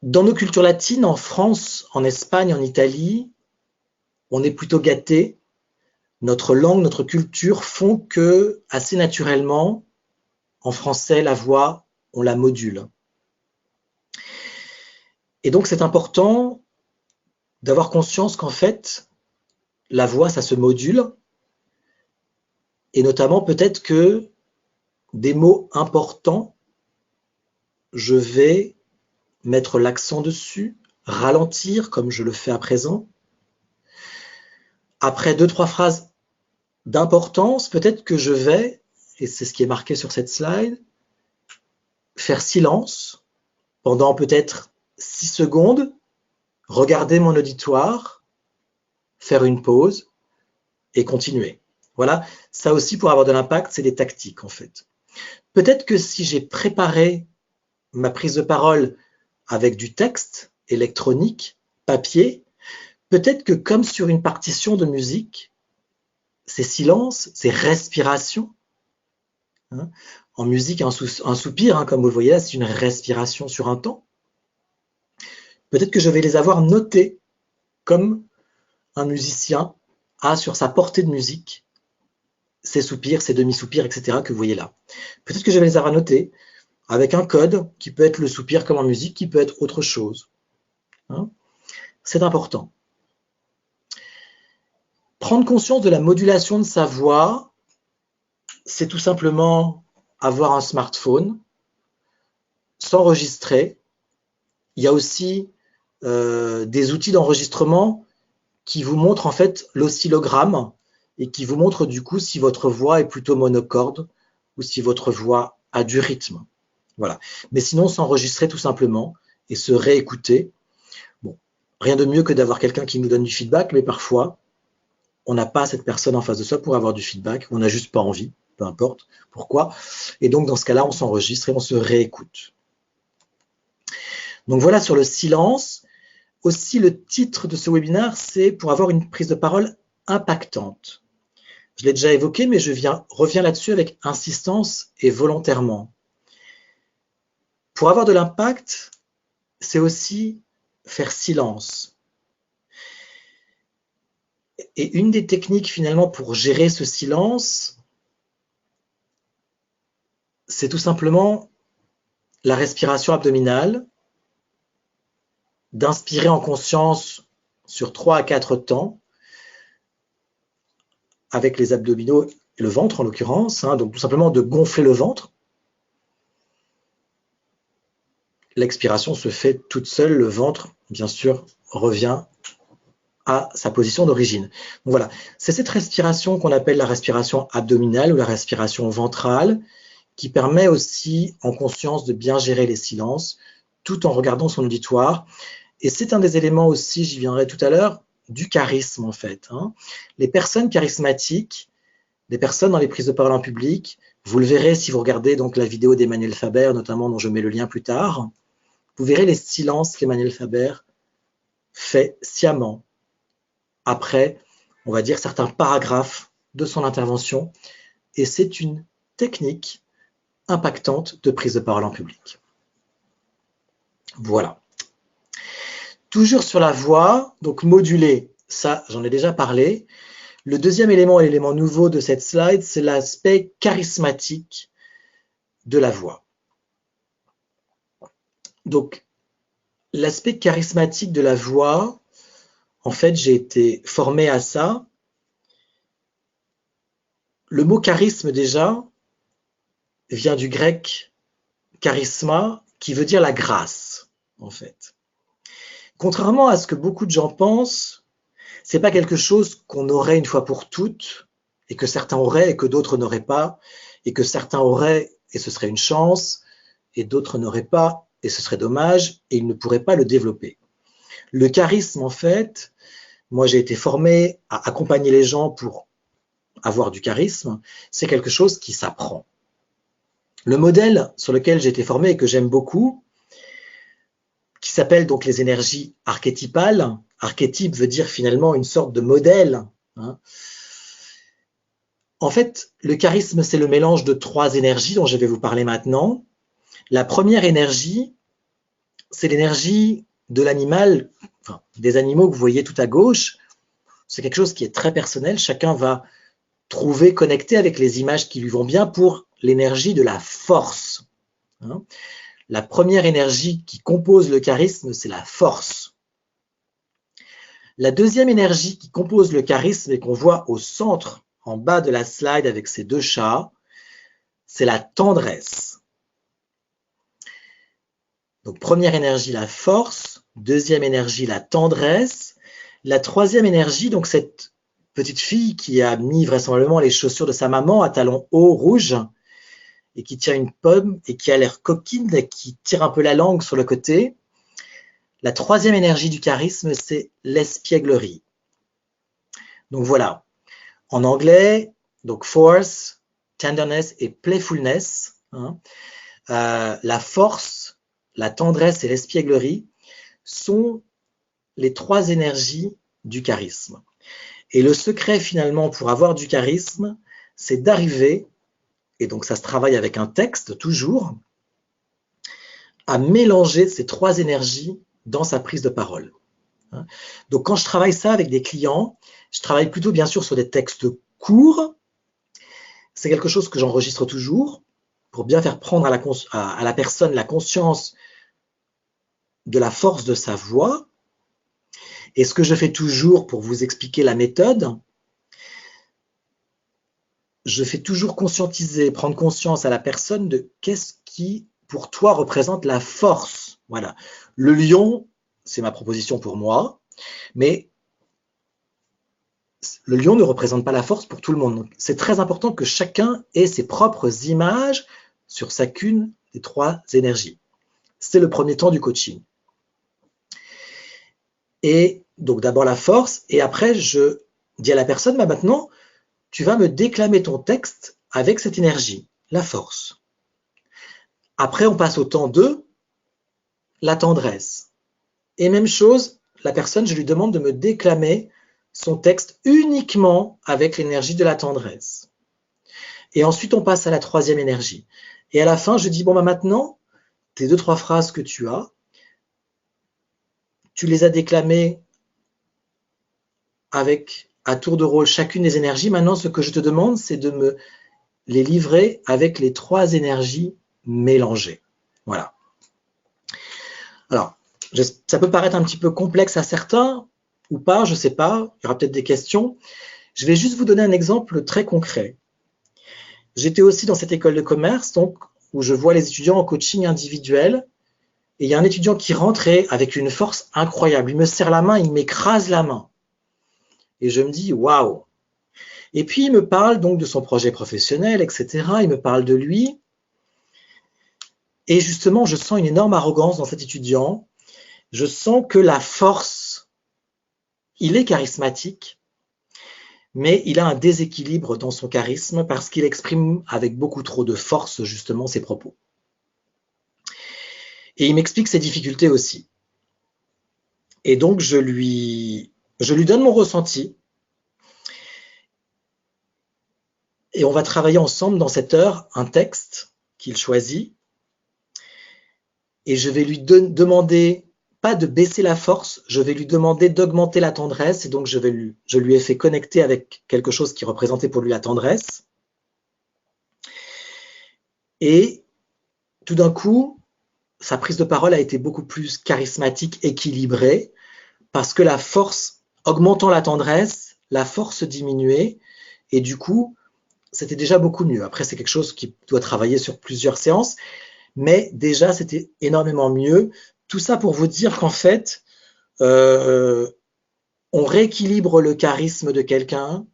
S1: Dans nos cultures latines, en France, en Espagne, en Italie, on est plutôt gâtés. Notre langue, notre culture font que, assez naturellement, en français, la voix, on la module. Et donc, c'est important d'avoir conscience qu'en fait, la voix, ça se module. Et notamment, peut-être que des mots importants, je vais mettre l'accent dessus, ralentir comme je le fais à présent. Après 2-3 phrases d'importance, peut-être que je vais, et c'est ce qui est marqué sur cette slide, faire silence pendant peut-être 6 secondes, regarder mon auditoire, faire une pause et continuer. Voilà, ça aussi pour avoir de l'impact, c'est des tactiques en fait. Peut-être que si j'ai préparé ma prise de parole avec du texte électronique, papier, peut-être que comme sur une partition de musique, ces silences, ces respirations, hein, en musique, un soupir, hein, comme vous le voyez là, c'est une respiration sur un temps. Peut-être que je vais les avoir notés comme un musicien a sur sa portée de musique ces soupirs, ces demi-soupirs, etc. que vous voyez là. Peut-être que je vais les avoir notés avec un code qui peut être le soupir comme en musique, qui peut être autre chose. Hein, c'est important. Prendre conscience de la modulation de sa voix, c'est tout simplement avoir un smartphone, s'enregistrer. Il y a aussi des outils d'enregistrement qui vous montrent en fait l'oscillogramme et qui vous montrent du coup si votre voix est plutôt monocorde ou si votre voix a du rythme. Voilà. Mais sinon, s'enregistrer tout simplement et se réécouter. Bon, rien de mieux que d'avoir quelqu'un qui nous donne du feedback, mais parfois, on n'a pas cette personne en face de soi pour avoir du feedback, on n'a juste pas envie, peu importe pourquoi. Et donc, dans ce cas-là, on s'enregistre et on se réécoute. Donc voilà sur le silence. Aussi, le titre de ce webinaire, c'est pour avoir une prise de parole impactante. Je l'ai déjà évoqué, mais je reviens là-dessus avec insistance et volontairement. Pour avoir de l'impact, c'est aussi faire silence. Et une des techniques finalement pour gérer ce silence, c'est tout simplement la respiration abdominale, d'inspirer en conscience sur 3 à 4 temps, avec les abdominaux et le ventre en l'occurrence, hein, donc tout simplement de gonfler le ventre. L'expiration se fait toute seule, le ventre, bien sûr, revient à sa position d'origine. Donc voilà, c'est cette respiration qu'on appelle la respiration abdominale ou la respiration ventrale qui permet aussi en conscience de bien gérer les silences tout en regardant son auditoire. Et c'est un des éléments aussi, j'y viendrai tout à l'heure, du charisme en fait. Hein. Les personnes charismatiques, les personnes dans les prises de parole en public, vous le verrez si vous regardez donc la vidéo d'Emmanuel Faber, notamment dont je mets le lien plus tard, vous verrez les silences qu'Emmanuel Faber fait sciemment après, on va dire, certains paragraphes de son intervention. Et c'est une technique impactante de prise de parole en public. Voilà. Toujours sur la voix, donc moduler, ça j'en ai déjà parlé. Le deuxième élément et l'élément nouveau de cette slide, c'est l'aspect charismatique de la voix. Donc, l'aspect charismatique de la voix, en fait, j'ai été formé à ça. Le mot charisme, déjà, vient du grec charisma, qui veut dire la grâce, en fait. Contrairement à ce que beaucoup de gens pensent, c'est pas quelque chose qu'on aurait une fois pour toutes, et que certains auraient et que d'autres n'auraient pas, et que certains auraient et ce serait une chance, et d'autres n'auraient pas et ce serait dommage, et ils ne pourraient pas le développer. Le charisme, en fait, moi j'ai été formé à accompagner les gens pour avoir du charisme, c'est quelque chose qui s'apprend. Le modèle sur lequel j'ai été formé et que j'aime beaucoup, qui s'appelle donc les énergies archétypales. Archétype veut dire finalement une sorte de modèle. Hein. En fait, le charisme, c'est le mélange de 3 énergies dont je vais vous parler maintenant. La première énergie, c'est l'énergie de l'animal, enfin, des animaux que vous voyez tout à gauche. C'est quelque chose qui est très personnel. Chacun va trouver, connecter avec les images qui lui vont bien pour l'énergie de la force. Hein. La première énergie qui compose le charisme, c'est la force. La deuxième énergie qui compose le charisme et qu'on voit au centre, en bas de la slide avec ces 2 chats, c'est la tendresse. Donc première énergie, la force. Deuxième énergie, la tendresse. La troisième énergie, donc cette petite fille qui a mis vraisemblablement les chaussures de sa maman à talons hauts rouges et qui tient une pomme et qui a l'air coquine et qui tire un peu la langue sur le côté. La troisième énergie du charisme, c'est l'espièglerie. Donc voilà, en anglais, donc force, tenderness et playfulness. Hein, la force, la tendresse et l'espièglerie sont les 3 énergies du charisme. Et le secret finalement pour avoir du charisme, c'est d'arriver, et donc ça se travaille avec un texte toujours, à mélanger ces 3 énergies dans sa prise de parole. Donc quand je travaille ça avec des clients, je travaille plutôt bien sûr sur des textes courts. C'est quelque chose que j'enregistre toujours pour bien faire prendre à la personne la conscience de la force de sa voix. Et ce que je fais toujours pour vous expliquer la méthode, je fais toujours conscientiser, prendre conscience à la personne de qu'est-ce qui, pour toi, représente la force. Voilà. Le lion, c'est ma proposition pour moi, mais le lion ne représente pas la force pour tout le monde. C'est très important que chacun ait ses propres images sur chacune des 3 énergies. C'est le premier temps du coaching. Et donc d'abord la force, et après je dis à la personne, bah maintenant, tu vas me déclamer ton texte avec cette énergie, la force. Après, on passe au temps 2, la tendresse. Et même chose, la personne, je lui demande de me déclamer son texte uniquement avec l'énergie de la tendresse. Et ensuite, on passe à la 3e énergie. Et à la fin, je dis, bon, bah maintenant, tes 2-3 phrases que tu as, tu les as déclamées avec, à tour de rôle, chacune des énergies. Maintenant, ce que je te demande, c'est de me les livrer avec les 3 énergies mélangées. Voilà. Alors, ça peut paraître un petit peu complexe à certains, ou pas, je ne sais pas, il y aura peut-être des questions. Je vais juste vous donner un exemple très concret. J'étais aussi dans cette école de commerce, donc, où je vois les étudiants en coaching individuel, et il y a un étudiant qui rentrait avec une force incroyable. Il me serre la main, il m'écrase la main. Et je me dis, waouh! Et puis, il me parle donc de son projet professionnel, etc. Il me parle de lui. Et justement, je sens une énorme arrogance dans cet étudiant. Je sens que la force, il est charismatique, mais il a un déséquilibre dans son charisme parce qu'il exprime avec beaucoup trop de force, justement, ses propos. Et il m'explique ses difficultés aussi. Et donc, je lui donne mon ressenti. Et on va travailler ensemble dans cette heure un texte qu'il choisit. Et je vais lui demander, pas de baisser la force, je vais lui demander d'augmenter la tendresse. Et donc, je lui ai fait connecter avec quelque chose qui représentait pour lui la tendresse. Et tout d'un coup, sa prise de parole a été beaucoup plus charismatique, équilibrée, parce que la force, augmentant la tendresse, la force diminuait. Et du coup, c'était déjà beaucoup mieux. Après, c'est quelque chose qui doit travailler sur plusieurs séances, mais déjà, c'était énormément mieux. Tout ça pour vous dire qu'en fait, on rééquilibre le charisme de quelqu'un,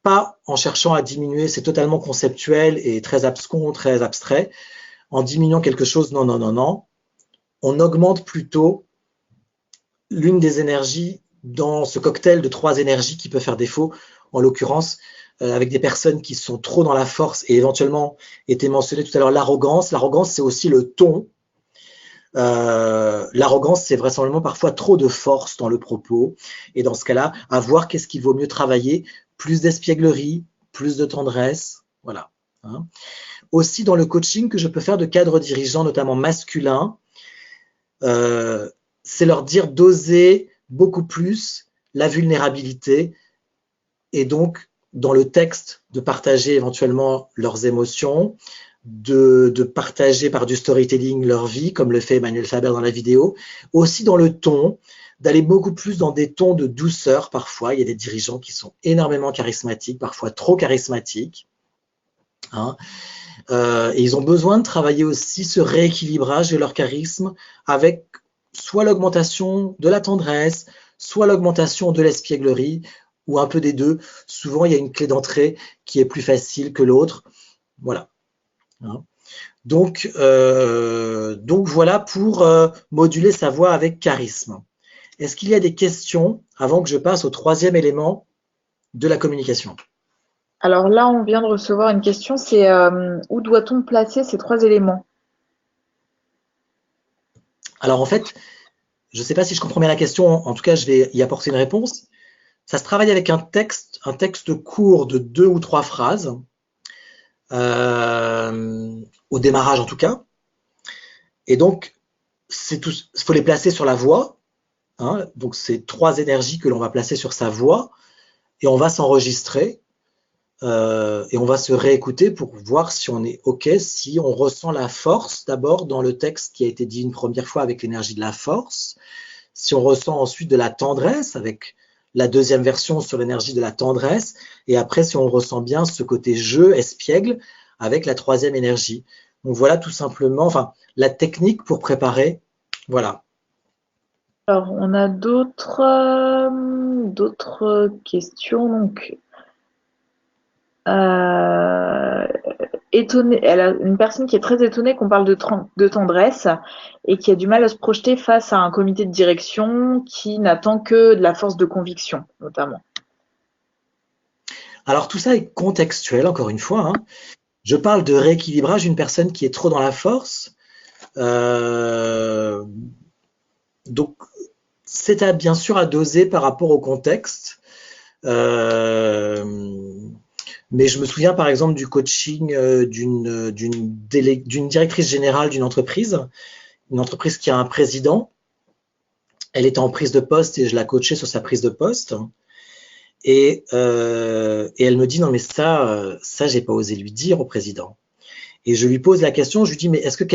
S1: pas en cherchant à diminuer, c'est totalement conceptuel et très abscon, très abstrait, en diminuant quelque chose, non, non, non, non. On augmente plutôt l'une des énergies dans ce cocktail de 3 énergies qui peut faire défaut, en l'occurrence avec des personnes qui sont trop dans la force et éventuellement, était mentionné tout à l'heure l'arrogance. L'arrogance, c'est aussi le ton. L'arrogance, c'est vraisemblablement parfois trop de force dans le propos. Et dans ce cas-là, à voir qu'est-ce qu'il vaut mieux travailler, plus d'espièglerie, plus de tendresse, voilà. Hein. Aussi dans le coaching que je peux faire de cadres dirigeants, notamment masculins, c'est leur dire d'oser beaucoup plus la vulnérabilité et donc dans le texte de partager éventuellement leurs émotions, de partager par du storytelling leur vie, comme le fait Emmanuel Faber dans la vidéo, aussi dans le ton, d'aller beaucoup plus dans des tons de douceur parfois. Il y a des dirigeants qui sont énormément charismatiques, parfois trop charismatiques. Hein. Et ils ont besoin de travailler aussi ce rééquilibrage de leur charisme avec soit l'augmentation de la tendresse, soit l'augmentation de l'espièglerie, ou un peu des deux. Souvent, il y a une clé d'entrée qui est plus facile que l'autre. Voilà. Hein. Donc voilà pour moduler sa voix avec charisme. Est-ce qu'il y a des questions avant que je passe au troisième élément de la communication?
S2: Alors là, on vient de recevoir une question, c'est où doit-on placer ces 3 éléments?
S1: Alors en fait, je ne sais pas si je comprends bien la question, en tout cas je vais y apporter une réponse. Ça se travaille avec un texte court de 2 ou 3 phrases, au démarrage en tout cas. Et donc, il faut les placer sur la voix. Hein, donc c'est 3 énergies que l'on va placer sur sa voix et on va s'enregistrer et on va se réécouter pour voir si on est OK, si on ressent la force d'abord dans le texte qui a été dit une première fois avec l'énergie de la force, si on ressent ensuite de la tendresse avec la deuxième version sur l'énergie de la tendresse, et après si on ressent bien ce côté jeu, espiègle, avec la troisième énergie. Donc voilà tout simplement, enfin la technique pour préparer, voilà.
S2: Alors, on a d'autres questions. Donc, elle a une personne qui est très étonnée qu'on parle de tendresse et qui a du mal à se projeter face à un comité de direction qui n'attend que de la force de conviction, notamment.
S1: Alors tout ça est contextuel, encore une fois. Hein. Je parle de rééquilibrage d'une personne qui est trop dans la force. Donc, c'est bien sûr à doser par rapport au contexte. Mais je me souviens par exemple du coaching d'une directrice générale d'une entreprise, une entreprise qui a un président. Elle était en prise de poste et je la coachais sur sa prise de poste. Et elle me dit non mais ça j'ai pas osé lui dire au président. Et je lui pose la question, je lui dis mais est-ce que le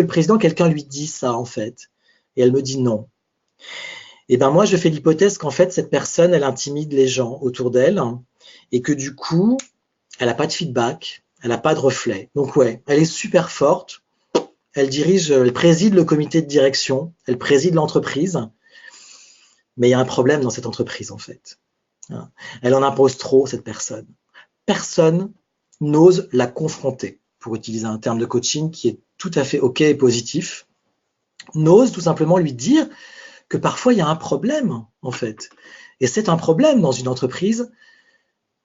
S1: président, quelqu'un lui dit ça en fait? Et elle me dit non. Et ben moi je fais l'hypothèse qu'en fait cette personne elle intimide les gens autour d'elle et que du coup elle n'a pas de feedback, elle n'a pas de reflet. Donc ouais, elle est super forte, elle préside le comité de direction, elle préside l'entreprise. Mais il y a un problème dans cette entreprise, en fait. Elle en impose trop, cette personne. Personne n'ose la confronter, pour utiliser un terme de coaching qui est tout à fait OK et positif. N'ose tout simplement lui dire que parfois il y a un problème, en fait. Et c'est un problème dans une entreprise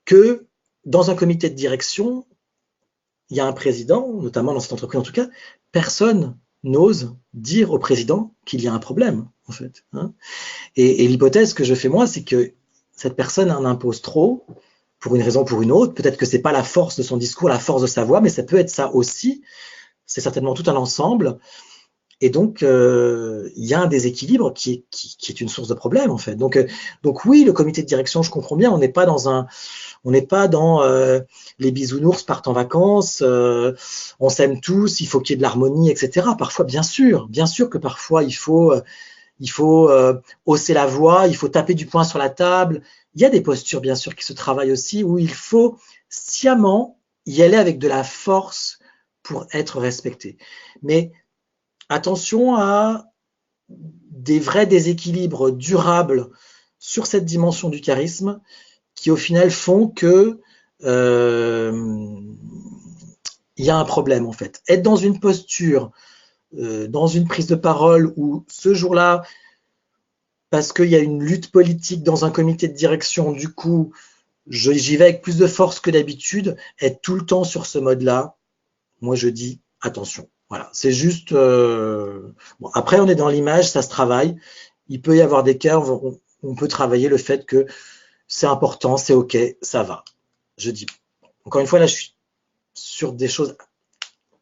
S1: que dans un comité de direction, il y a un président, notamment dans cette entreprise en tout cas, personne n'ose dire au président qu'il y a un problème, en fait. Hein. Et l'hypothèse que je fais moi, c'est que cette personne en impose trop, pour une raison ou pour une autre. Peut-être que c'est pas la force de son discours, la force de sa voix, mais ça peut être ça aussi. C'est certainement tout un ensemble. Et donc, il y a un déséquilibre qui est une source de problème, en fait. Donc oui, le comité de direction, je comprends bien, on n'est pas dans les bisounours partent en vacances, on s'aime tous, il faut qu'il y ait de l'harmonie, etc. Parfois, bien sûr que parfois il faut hausser la voix, il faut taper du poing sur la table. Il y a des postures, bien sûr, qui se travaillent aussi, où il faut sciemment y aller avec de la force pour être respecté. Mais attention à des vrais déséquilibres durables sur cette dimension du charisme qui, au final, font que il y a un problème, en fait. Être dans une posture, dans une prise de parole où ce jour-là, parce qu'il y a une lutte politique dans un comité de direction, du coup, j'y vais avec plus de force que d'habitude. Être tout le temps sur ce mode-là, moi je dis attention. Voilà, c'est juste. Bon, après, on est dans l'image, ça se travaille. Il peut y avoir des cas où on peut travailler le fait que c'est important, c'est OK, ça va. Je dis. Encore une fois, là, je suis sur des choses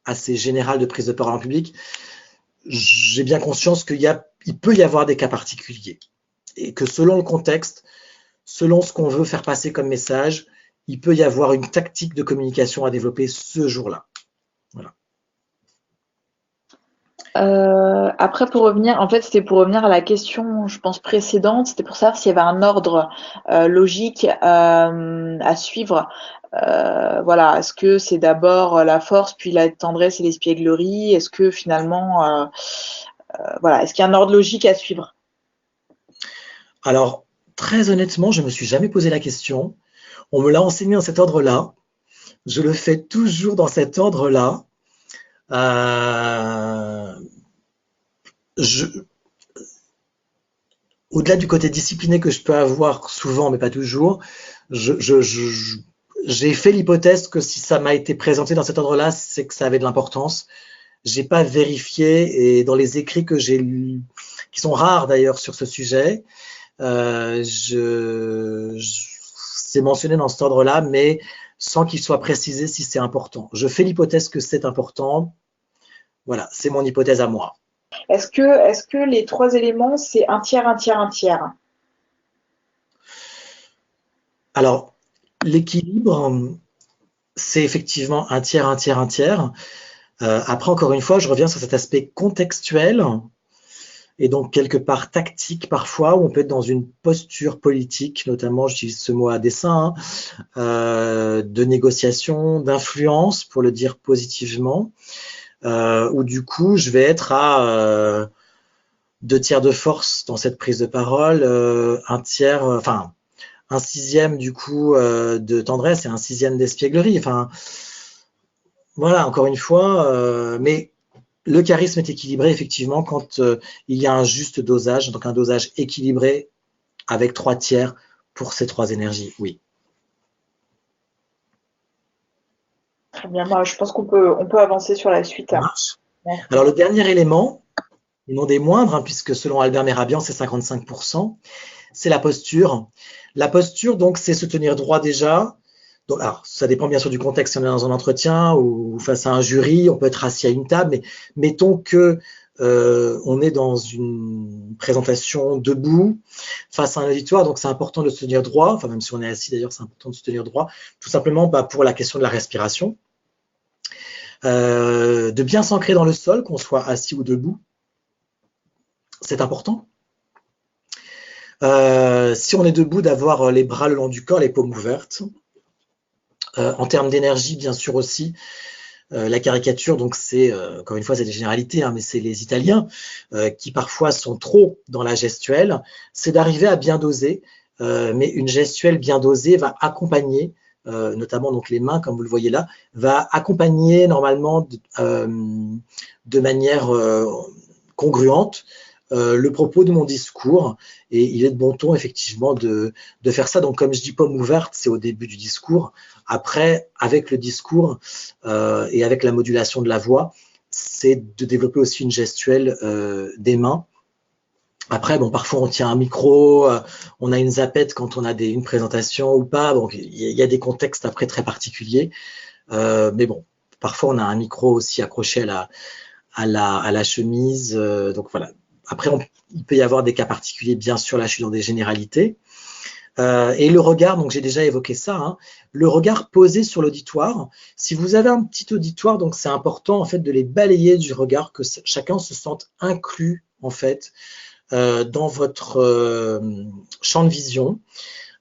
S1: assez générales de prise de parole en public. J'ai bien conscience qu'il peut y avoir des cas particuliers et que selon le contexte, selon ce qu'on veut faire passer comme message, il peut y avoir une tactique de communication à développer ce jour-là. Voilà.
S2: Après, en fait, c'était pour revenir à la question, je pense, précédente. C'était pour savoir s'il y avait un ordre logique à suivre. Voilà, est-ce que c'est d'abord la force, puis la tendresse et l'espièglerie? Est-ce que finalement, voilà, est-ce qu'il y a un ordre logique à suivre?
S1: Alors, très honnêtement, je ne me suis jamais posé la question. On me l'a enseigné dans cet ordre-là. Je le fais toujours dans cet ordre-là. Au-delà du côté discipliné que je peux avoir souvent, mais pas toujours, j'ai fait l'hypothèse que si ça m'a été présenté dans cet ordre-là, c'est que ça avait de l'importance. J'ai pas vérifié et dans les écrits que j'ai lus, qui sont rares d'ailleurs sur ce sujet, c'est mentionné dans cet ordre-là, mais sans qu'il soit précisé si c'est important. Je fais l'hypothèse que c'est important. Voilà, c'est mon hypothèse à moi.
S2: Est-ce que les trois éléments, c'est un tiers, un tiers, un tiers?
S1: Alors, l'équilibre, c'est effectivement un tiers, un tiers, un tiers. Après, encore une fois, je reviens sur cet aspect contextuel et donc quelque part tactique parfois, où on peut être dans une posture politique, notamment, j'utilise ce mot à dessein, de négociation, d'influence, pour le dire positivement, où du coup, je vais être à 2 tiers de force dans cette prise de parole, un sixième du coup de tendresse et un sixième d'espièglerie. Enfin, voilà, encore une fois, mais le charisme est équilibré effectivement quand il y a un juste dosage, donc un dosage équilibré avec 3 tiers pour ces 3 énergies, oui.
S2: Très bien, moi, je pense qu'on peut avancer sur la suite.
S1: Ça marche. Alors le dernier élément, et non des moindres, hein, puisque selon Albert Mehrabian, c'est 55%, c'est la posture. La posture, donc, c'est se tenir droit déjà. Donc, alors, ça dépend bien sûr du contexte, si on est dans un entretien ou face à un jury, on peut être assis à une table, mais mettons que on est dans une présentation debout face à un auditoire, donc c'est important de se tenir droit, enfin même si on est assis d'ailleurs, c'est important de se tenir droit, tout simplement pour la question de la respiration, de bien s'ancrer dans le sol, qu'on soit assis ou debout, c'est important. Si on est debout, d'avoir les bras le long du corps, les paumes ouvertes. En termes d'énergie, bien sûr aussi, la caricature, donc c'est, encore une fois, c'est des généralités, hein, mais c'est les Italiens qui parfois sont trop dans la gestuelle, c'est d'arriver à bien doser, mais une gestuelle bien dosée va accompagner, notamment donc les mains, comme vous le voyez là, va accompagner normalement de manière congruente le propos de mon discours, et il est de bon ton effectivement de faire ça. Donc comme je dis paume ouverte, c'est au début du discours. Après, avec le discours et avec la modulation de la voix, c'est de développer aussi une gestuelle des mains. Après, bon, parfois on tient un micro, on a une zapette quand on a une présentation ou pas. Donc il y a des contextes après très particuliers, mais bon, parfois on a un micro aussi accroché à la chemise. Donc voilà. Après, il peut y avoir des cas particuliers, bien sûr, là je suis dans des généralités. Et le regard, donc j'ai déjà évoqué ça, hein, le regard posé sur l'auditoire. Si vous avez un petit auditoire, donc c'est important en fait de les balayer du regard, que chacun se sente inclus en fait dans votre champ de vision.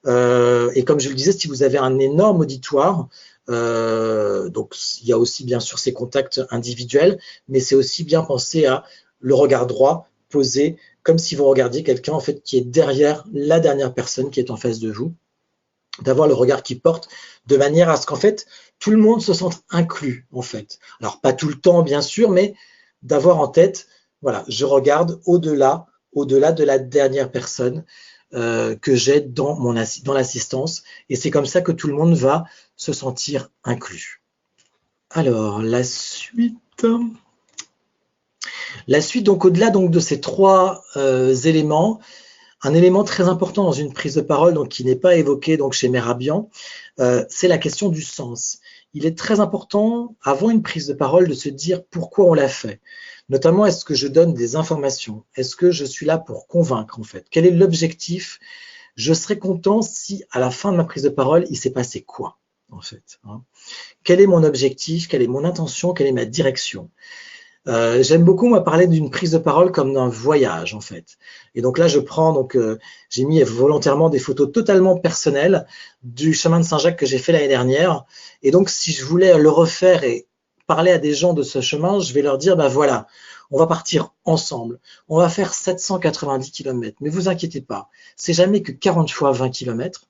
S1: Et comme je le disais, si vous avez un énorme auditoire, donc il y a aussi bien sûr ces contacts individuels, mais c'est aussi bien penser à le regard droit posé comme si vous regardiez quelqu'un en fait qui est derrière la dernière personne qui est en face de vous, d'avoir le regard qui porte de manière à ce qu'en fait tout le monde se sente inclus en fait. Alors pas tout le temps bien sûr, mais d'avoir en tête, voilà, je regarde au-delà de la dernière personne que j'ai dans l'assistance. Et c'est comme ça que tout le monde va se sentir inclus. Alors, la suite. Donc, au-delà de ces 3 éléments, un élément très important dans une prise de parole, donc qui n'est pas évoqué chez Mehrabian, c'est la question du sens. Il est très important, avant une prise de parole, de se dire pourquoi on l'a fait. Notamment, est-ce que je donne des informations? Est-ce que je suis là pour convaincre, en fait? Quel est l'objectif? Je serais content si, à la fin de ma prise de parole, il s'est passé quoi, en fait, hein? Quel est mon objectif? Quelle est mon intention? Quelle est ma direction? J'aime beaucoup, moi, parler d'une prise de parole comme d'un voyage, en fait. Et donc là, je prends, j'ai mis volontairement des photos totalement personnelles du chemin de Saint-Jacques que j'ai fait l'année dernière. Et donc, si je voulais le refaire et parler à des gens de ce chemin, je vais leur dire, ben voilà, on va partir ensemble. On va faire 790 km. Mais vous inquiétez pas, c'est jamais que 40 fois 20 km.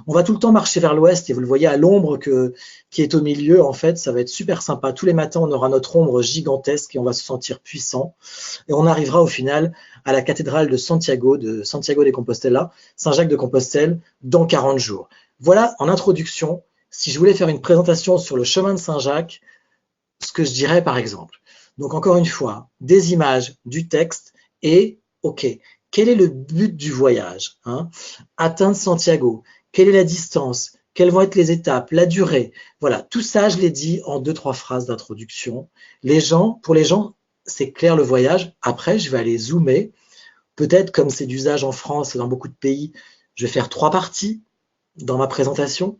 S1: On va tout le temps marcher vers l'ouest et vous le voyez à l'ombre qui est au milieu, en fait, ça va être super sympa. Tous les matins, on aura notre ombre gigantesque et on va se sentir puissant. Et on arrivera au final à la cathédrale de Santiago de Compostela, Saint-Jacques de Compostelle, dans 40 jours. Voilà, en introduction, si je voulais faire une présentation sur le chemin de Saint-Jacques, ce que je dirais par exemple. Donc encore une fois, des images, du texte et, ok, quel est le but du voyage, hein? Atteindre Santiago. Quelle est la distance? Quelles vont être les étapes? La durée? Voilà, tout ça, je l'ai dit en 2-3 phrases d'introduction. Pour les gens, c'est clair le voyage. Après, je vais aller zoomer. Peut-être, comme c'est d'usage en France et dans beaucoup de pays, je vais faire 3 parties dans ma présentation.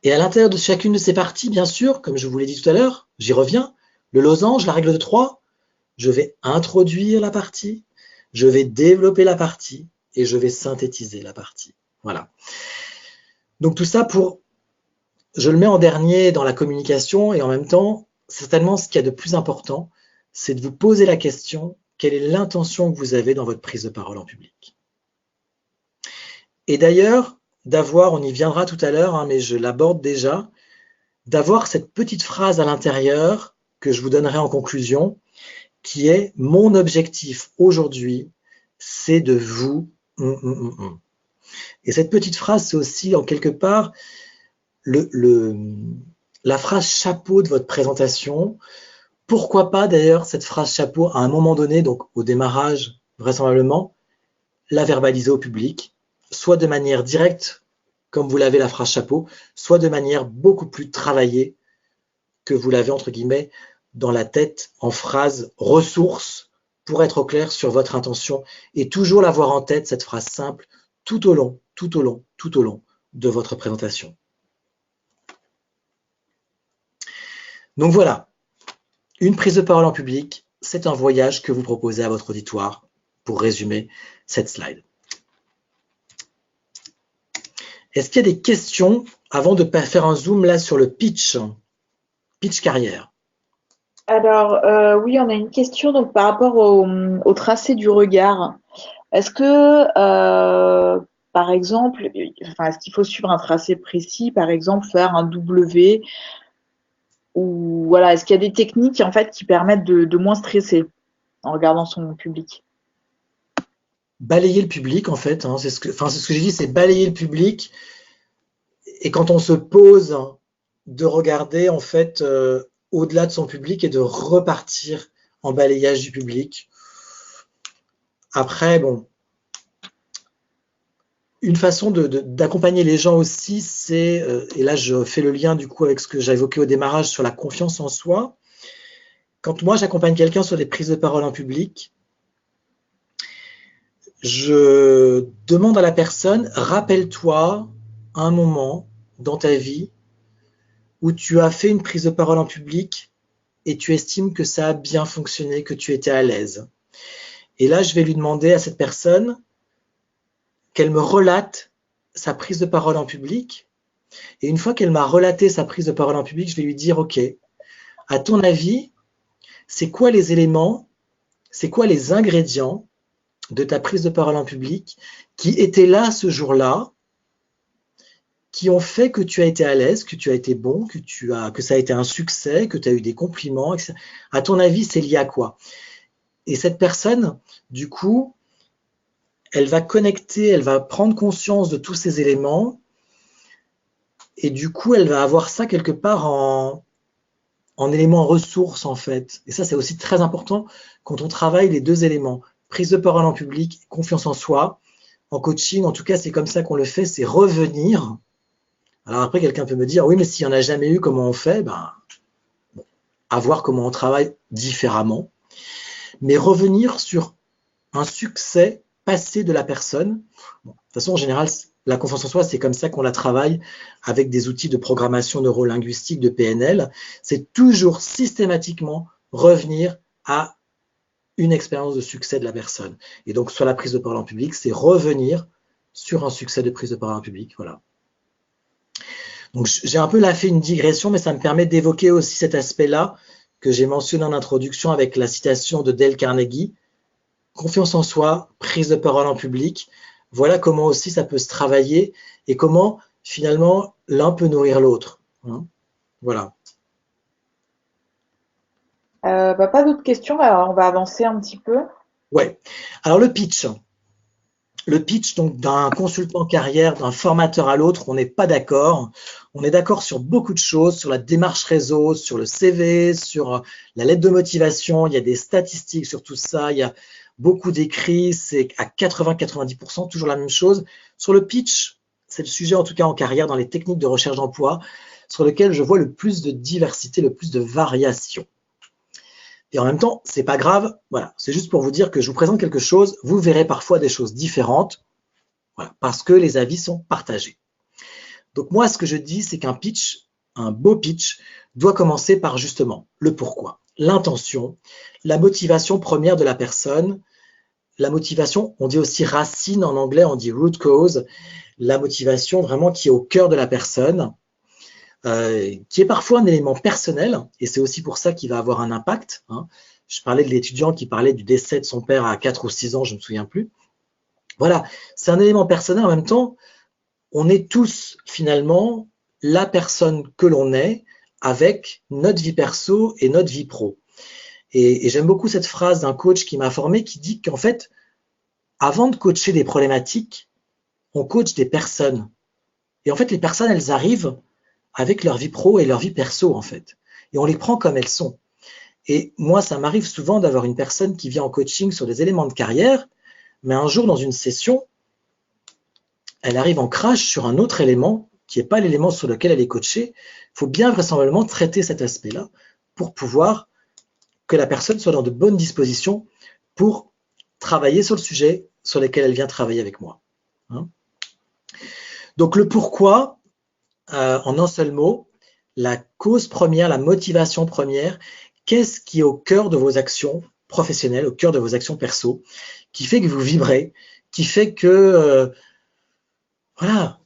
S1: Et à l'intérieur de chacune de ces parties, bien sûr, comme je vous l'ai dit tout à l'heure, j'y reviens, le losange, la règle de 3, je vais introduire la partie, je vais développer la partie et je vais synthétiser la partie. Voilà. Donc tout ça je le mets en dernier dans la communication et en même temps, certainement ce qu'il y a de plus important, c'est de vous poser la question, quelle est l'intention que vous avez dans votre prise de parole en public? Et d'ailleurs, on y viendra tout à l'heure, hein, mais je l'aborde déjà, d'avoir cette petite phrase à l'intérieur que je vous donnerai en conclusion, qui est « Mon objectif aujourd'hui, c'est de vous… ». Et cette petite phrase, c'est aussi en quelque part la phrase chapeau de votre présentation. Pourquoi pas d'ailleurs cette phrase chapeau à un moment donné, donc au démarrage vraisemblablement, la verbaliser au public, soit de manière directe, comme vous l'avez la phrase chapeau, soit de manière beaucoup plus travaillée que vous l'avez entre guillemets dans la tête en phrase ressource pour être au clair sur votre intention et toujours l'avoir en tête, cette phrase simple, tout au long de votre présentation. Donc voilà, une prise de parole en public, c'est un voyage que vous proposez à votre auditoire pour résumer cette slide. Est-ce qu'il y a des questions avant de faire un zoom là sur le pitch carrière?
S2: Alors, oui, on a une question donc, par rapport au tracé du regard. Est-ce que, par exemple, est-ce qu'il faut suivre un tracé précis, par exemple, faire un W ou voilà, est-ce qu'il y a des techniques en fait qui permettent de moins stresser en regardant son public?
S1: Balayer le public, en fait, hein, c'est ce que j'ai dit, c'est balayer le public. Et quand on se pose, de regarder en fait au-delà de son public et de repartir en balayage du public. Après, bon, une façon d'accompagner les gens aussi, c'est, et là je fais le lien du coup avec ce que j'ai évoqué au démarrage sur la confiance en soi. Quand moi j'accompagne quelqu'un sur des prises de parole en public, je demande à la personne, rappelle-toi un moment dans ta vie où tu as fait une prise de parole en public et tu estimes que ça a bien fonctionné, que tu étais à l'aise. Et là, je vais lui demander à cette personne qu'elle me relate sa prise de parole en public. Et une fois qu'elle m'a relaté sa prise de parole en public, je vais lui dire, OK, à ton avis, c'est quoi les éléments, c'est quoi les ingrédients de ta prise de parole en public qui étaient là ce jour-là, qui ont fait que tu as été à l'aise, que tu as été bon, que ça a été un succès, que tu as eu des compliments, etc. À ton avis, c'est lié à quoi? Et cette personne, du coup, elle va connecter, elle va prendre conscience de tous ces éléments et du coup, elle va avoir ça quelque part en élément ressources en fait. Et ça, c'est aussi très important quand on travaille les deux éléments, prise de parole en public, confiance en soi. En coaching, en tout cas, c'est comme ça qu'on le fait, c'est revenir. Alors après, quelqu'un peut me dire, oui, mais s'il n'y en a jamais eu, comment on fait? Ben, bon, à voir comment on travaille différemment. Mais revenir sur un succès passé de la personne. Bon, de toute façon, en général, la confiance en soi, c'est comme ça qu'on la travaille avec des outils de programmation neurolinguistique, de PNL. C'est toujours systématiquement revenir à une expérience de succès de la personne. Et donc, sur la prise de parole en public, c'est revenir sur un succès de prise de parole en public. Voilà. Donc, j'ai un peu là fait une digression, mais ça me permet d'évoquer aussi cet aspect-là que j'ai mentionné en introduction avec la citation de Dale Carnegie. Confiance en soi, prise de parole en public. Voilà comment aussi ça peut se travailler et comment finalement l'un peut nourrir l'autre. Hein, voilà.
S2: Pas d'autres questions, alors on va avancer un petit peu.
S1: Ouais. Alors le pitch. Le pitch donc d'un consultant carrière, d'un formateur à l'autre, on n'est pas d'accord. On est d'accord sur beaucoup de choses, sur la démarche réseau, sur le CV, sur la lettre de motivation. Il y a des statistiques sur tout ça. Il y a beaucoup d'écrits. C'est à 80-90% toujours la même chose. Sur le pitch, c'est le sujet en tout cas en carrière dans les techniques de recherche d'emploi sur lequel je vois le plus de diversité, le plus de variation. Et en même temps, c'est pas grave, voilà, c'est juste pour vous dire que je vous présente quelque chose, vous verrez parfois des choses différentes, voilà, parce que les avis sont partagés. Donc moi, ce que je dis, c'est qu'un pitch, un beau pitch, doit commencer par justement le pourquoi, l'intention, la motivation première de la personne. La motivation, on dit aussi racine en anglais, on dit root cause, la motivation vraiment qui est au cœur de la personne, qui est parfois un élément personnel, et c'est aussi pour ça qu'il va avoir un impact. Hein. Je parlais de l'étudiant qui parlait du décès de son père à 4 ou 6 ans, je ne me souviens plus. Voilà, c'est un élément personnel. En même temps, on est tous finalement la personne que l'on est avec notre vie perso et notre vie pro. Et j'aime beaucoup cette phrase d'un coach qui m'a formé qui dit qu'en fait, avant de coacher des problématiques, on coach des personnes. Et en fait, les personnes, elles arrivent avec leur vie pro et leur vie perso, en fait. Et on les prend comme elles sont. Et moi, ça m'arrive souvent d'avoir une personne qui vient en coaching sur des éléments de carrière, mais un jour, dans une session, elle arrive en crash sur un autre élément qui n'est pas l'élément sur lequel elle est coachée. Il faut bien vraisemblablement traiter cet aspect-là pour pouvoir que la personne soit dans de bonnes dispositions pour travailler sur le sujet sur lequel elle vient travailler avec moi. Hein. Donc le pourquoi, en un seul mot, la cause première, la motivation première, qu'est-ce qui est au cœur de vos actions professionnelles, au cœur de vos actions perso, qui fait que vous vibrez, qui fait que voilà,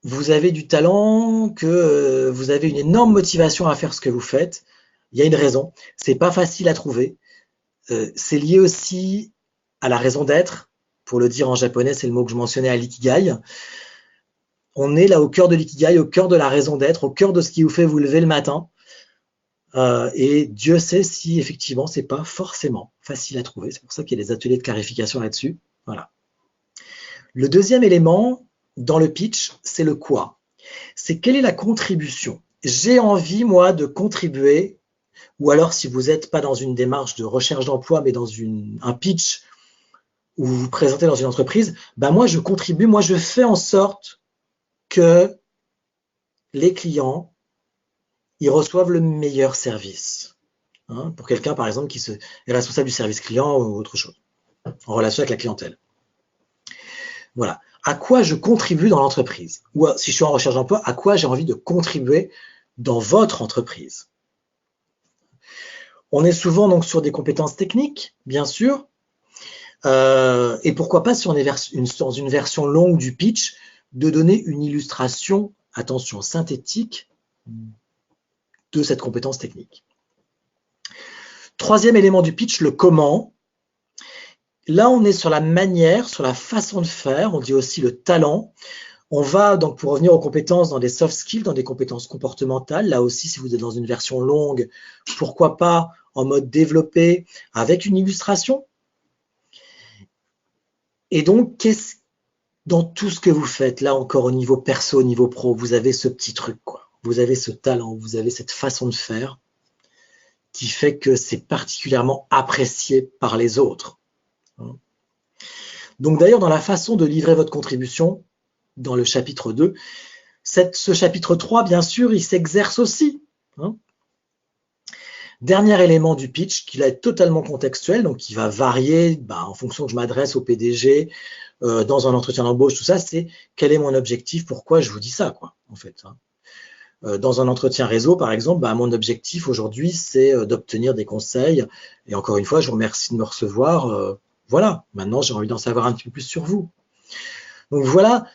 S1: vous avez du talent, que vous avez une énorme motivation à faire ce que vous faites. Il y a une raison. C'est pas facile à trouver. C'est lié aussi à la raison d'être. Pour le dire en japonais, c'est le mot que je mentionnais à l'ikigai. On est là au cœur de l'ikigai, au cœur de la raison d'être, au cœur de ce qui vous fait vous lever le matin. Et Dieu sait si effectivement c'est pas forcément facile à trouver. C'est pour ça qu'il y a des ateliers de clarification là-dessus. Voilà. Le deuxième élément dans le pitch, c'est le quoi. C'est quelle est la contribution. J'ai envie, moi, de contribuer, ou alors si vous n'êtes pas dans une démarche de recherche d'emploi, mais dans un pitch où vous vous présentez dans une entreprise, ben moi je contribue, moi je fais en sorte que les clients ils reçoivent le meilleur service. Hein, pour quelqu'un, par exemple, qui est responsable du service client ou autre chose, en relation avec la clientèle. Voilà. À quoi je contribue dans l'entreprise? Ou si je suis en recherche d'emploi, à quoi j'ai envie de contribuer dans votre entreprise? On est souvent donc sur des compétences techniques, bien sûr, et pourquoi pas si on est dans une version longue du pitch, de donner une illustration, attention, synthétique de cette compétence technique. Troisième élément du pitch, le comment. Là, on est sur la manière, sur la façon de faire, on dit aussi le talent. On va donc, pour revenir aux compétences, dans des soft skills, dans des compétences comportementales. Là aussi, si vous êtes dans une version longue, pourquoi pas en mode développé avec une illustration. Et donc, dans tout ce que vous faites, là encore au niveau perso, au niveau pro, vous avez ce petit truc, quoi. Vous avez ce talent, vous avez cette façon de faire qui fait que c'est particulièrement apprécié par les autres. Donc d'ailleurs, dans la façon de livrer votre contribution, dans le chapitre 2, ce chapitre 3, bien sûr, il s'exerce aussi. Dernier élément du pitch, qui va être totalement contextuel, donc qui va varier en fonction que je m'adresse au PDG, dans un entretien d'embauche, tout ça, c'est quel est mon objectif, pourquoi je vous dis ça, quoi, en fait. Dans un entretien réseau, par exemple, mon objectif aujourd'hui, c'est d'obtenir des conseils. Et encore une fois, je vous remercie de me recevoir. Voilà, maintenant, j'ai envie d'en savoir un petit peu plus sur vous. Donc voilà,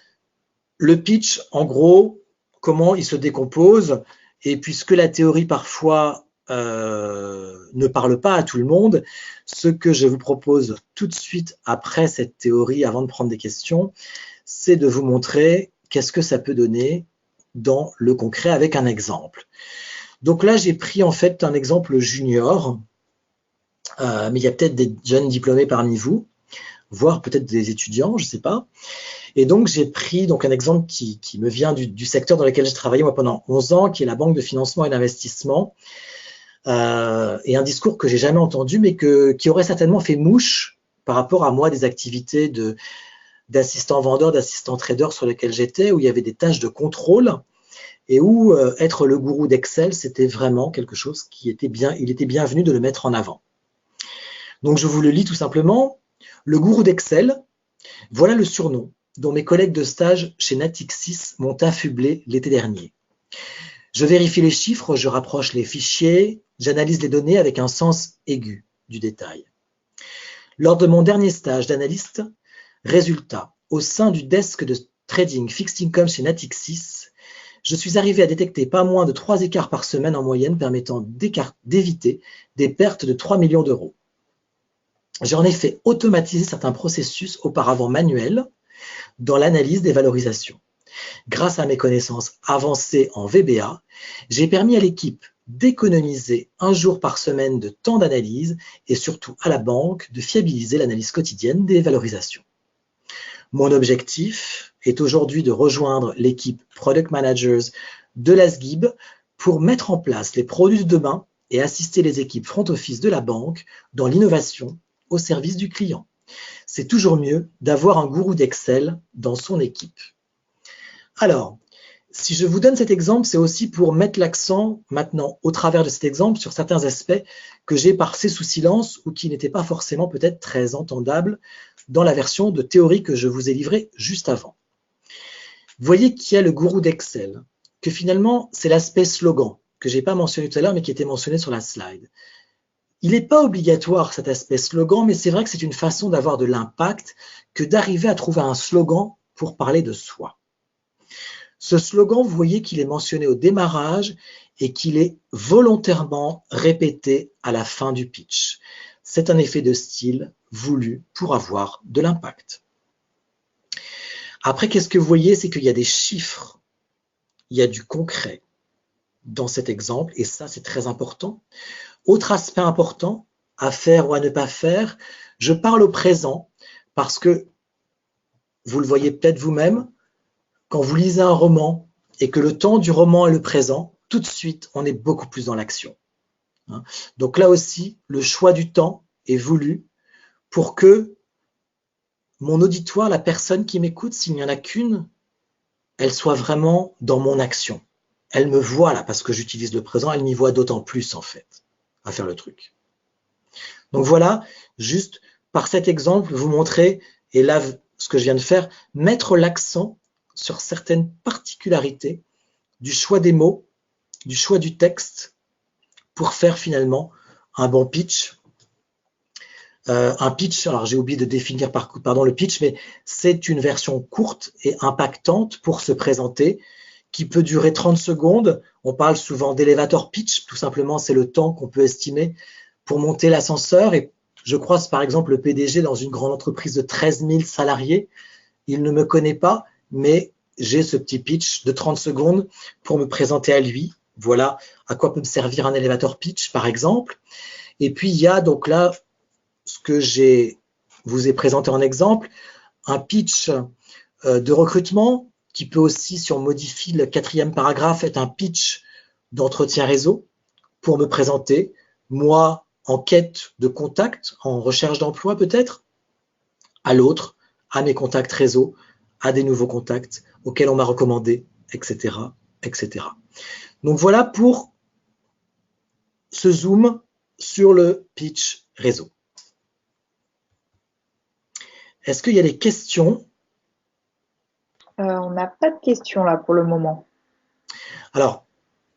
S1: le pitch, en gros, comment il se décompose. Et puisque la théorie, parfois, ne parle pas à tout le monde, ce que je vous propose tout de suite après cette théorie, avant de prendre des questions, c'est de vous montrer qu'est-ce que ça peut donner dans le concret avec un exemple. Donc là, j'ai pris en fait un exemple junior, mais il y a peut-être des jeunes diplômés parmi vous, voire peut-être des étudiants, je ne sais pas. Et donc, j'ai pris donc un exemple qui me vient du secteur dans lequel j'ai travaillé moi pendant 11 ans, qui est la banque de financement et d'investissement, et un discours que j'ai jamais entendu, mais qui aurait certainement fait mouche par rapport à moi des activités d'assistant vendeur, d'assistant trader sur lesquels j'étais, où il y avait des tâches de contrôle et où être le gourou d'Excel, c'était vraiment quelque chose il était bienvenu de le mettre en avant. Donc je vous le lis tout simplement. Le gourou d'Excel, voilà le surnom dont mes collègues de stage chez Natixis m'ont affublé l'été dernier. Je vérifie les chiffres, je rapproche les fichiers, j'analyse les données avec un sens aigu du détail. Lors de mon dernier stage d'analyste, résultat, au sein du desk de trading fixed income chez Natixis, je suis arrivé à détecter pas moins de 3 écarts par semaine en moyenne permettant d'éviter des pertes de 3 millions d'euros. J'ai en effet automatisé certains processus auparavant manuels dans l'analyse des valorisations. Grâce à mes connaissances avancées en VBA, j'ai permis à l'équipe d'économiser 1 jour par semaine de temps d'analyse et surtout à la banque de fiabiliser l'analyse quotidienne des valorisations. Mon objectif est aujourd'hui de rejoindre l'équipe Product Managers de la SGIB pour mettre en place les produits de demain et assister les équipes front office de la banque dans l'innovation au service du client. C'est toujours mieux d'avoir un gourou d'Excel dans son équipe. Alors, si je vous donne cet exemple, c'est aussi pour mettre l'accent maintenant, au travers de cet exemple, sur certains aspects que j'ai passés sous silence ou qui n'étaient pas forcément peut-être très entendables dans la version de théorie que je vous ai livrée juste avant. Vous voyez qu'il y a le gourou d'Excel, que finalement, c'est l'aspect slogan, que je n'ai pas mentionné tout à l'heure, mais qui était mentionné sur la slide. Il n'est pas obligatoire cet aspect slogan, mais c'est vrai que c'est une façon d'avoir de l'impact que d'arriver à trouver un slogan pour parler de soi. Ce slogan, vous voyez qu'il est mentionné au démarrage et qu'il est volontairement répété à la fin du pitch. C'est un effet de style voulu pour avoir de l'impact. Après, qu'est-ce que vous voyez? C'est qu'il y a des chiffres, il y a du concret dans cet exemple, et ça, c'est très important. Autre aspect important à faire ou à ne pas faire, je parle au présent parce que, vous le voyez peut-être vous-même, quand vous lisez un roman et que le temps du roman est le présent, tout de suite, on est beaucoup plus dans l'action. Donc là aussi, le choix du temps est voulu pour que mon auditoire, la personne qui m'écoute, s'il n'y en a qu'une, elle soit vraiment dans mon action. Elle me voit là, parce que j'utilise le présent, elle m'y voit d'autant plus en fait, à faire le truc. Donc voilà, juste par cet exemple, vous montrer, et là, ce que je viens de faire, mettre l'accent sur certaines particularités du choix des mots, du choix du texte, pour faire finalement un bon pitch. Un pitch, alors j'ai oublié de définir le pitch, mais c'est une version courte et impactante pour se présenter, qui peut durer 30 secondes. On parle souvent d'elevator pitch, tout simplement c'est le temps qu'on peut estimer pour monter l'ascenseur. Et je croise par exemple le PDG dans une grande entreprise de 13 000 salariés. Il ne me connaît pas, mais j'ai ce petit pitch de 30 secondes pour me présenter à lui. Voilà à quoi peut me servir un elevator pitch, par exemple. Et puis, il y a donc là, ce que vous ai présenté en exemple, un pitch de recrutement qui peut aussi, si on modifie le 4e paragraphe, être un pitch d'entretien réseau pour me présenter, moi en quête de contact, en recherche d'emploi peut-être, à l'autre, à mes contacts réseau, à des nouveaux contacts auxquels on m'a recommandé, etc., etc. Donc voilà pour ce zoom sur le pitch réseau. Est-ce qu'il y a des questions?
S2: On n'a pas de questions là pour le moment.
S1: Alors,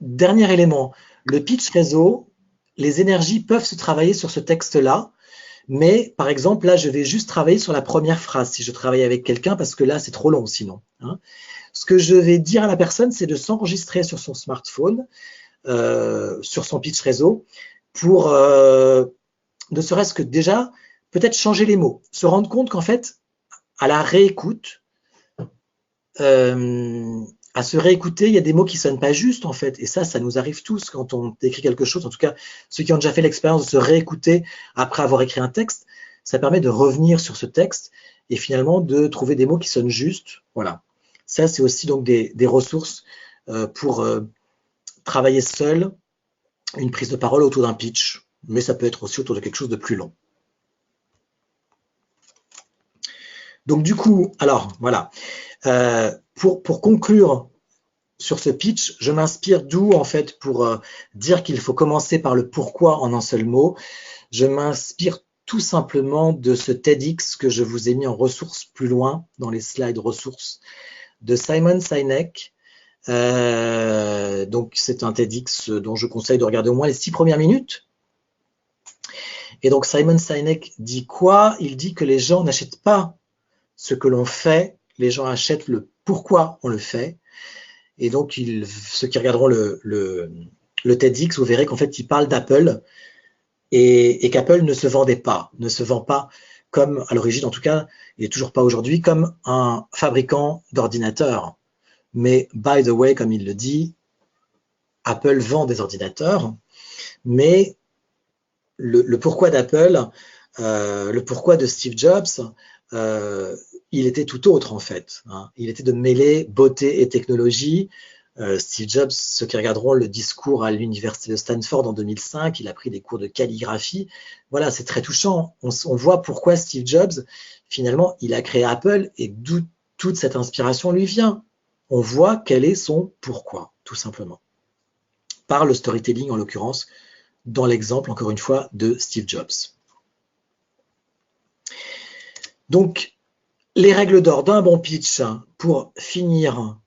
S1: dernier élément, le pitch réseau, les énergies peuvent se travailler sur ce texte-là, mais par exemple, là, je vais juste travailler sur la première phrase si je travaille avec quelqu'un, parce que là, c'est trop long sinon. Hein. Ce que je vais dire à la personne, c'est de s'enregistrer sur son smartphone, sur son pitch réseau, pour ne serait-ce que déjà, peut-être changer les mots, se rendre compte qu'en fait, à la réécoute, à se réécouter, il y a des mots qui sonnent pas juste en fait, et ça nous arrive tous quand on écrit quelque chose, en tout cas ceux qui ont déjà fait l'expérience de se réécouter après avoir écrit un texte, ça permet de revenir sur ce texte et finalement de trouver des mots qui sonnent justes, voilà. Ça c'est aussi donc des ressources pour travailler seul une prise de parole autour d'un pitch, mais ça peut être aussi autour de quelque chose de plus long. Donc du coup, alors voilà, pour conclure sur ce pitch, je m'inspire d'où en fait pour dire qu'il faut commencer par le pourquoi en un seul mot. Je m'inspire tout simplement de ce TEDx que je vous ai mis en ressources plus loin, dans les slides ressources, de Simon Sinek. Donc c'est un TEDx dont je conseille de regarder au moins les 6 premières minutes. Et donc Simon Sinek dit quoi? Il dit que les gens n'achètent pas ce que l'on fait, les gens achètent le pourquoi on le fait. Et donc, ceux qui regarderont le TEDx, vous verrez qu'en fait, il parle d'Apple et qu'Apple ne se vend pas comme, à l'origine en tout cas, et toujours pas aujourd'hui, comme un fabricant d'ordinateurs. Mais, by the way, comme il le dit, Apple vend des ordinateurs, mais le pourquoi d'Apple, le pourquoi de Steve Jobs, il était tout autre en fait. Hein. Il était de mêler beauté et technologie. Steve Jobs, ceux qui regarderont le discours à l'université de Stanford en 2005, il a pris des cours de calligraphie. Voilà, c'est très touchant. On voit pourquoi Steve Jobs, finalement, il a créé Apple et d'où toute cette inspiration lui vient. On voit quel est son pourquoi, tout simplement. Par le storytelling, en l'occurrence, dans l'exemple, encore une fois, de Steve Jobs. Donc, les règles d'or d'un bon pitch pour finir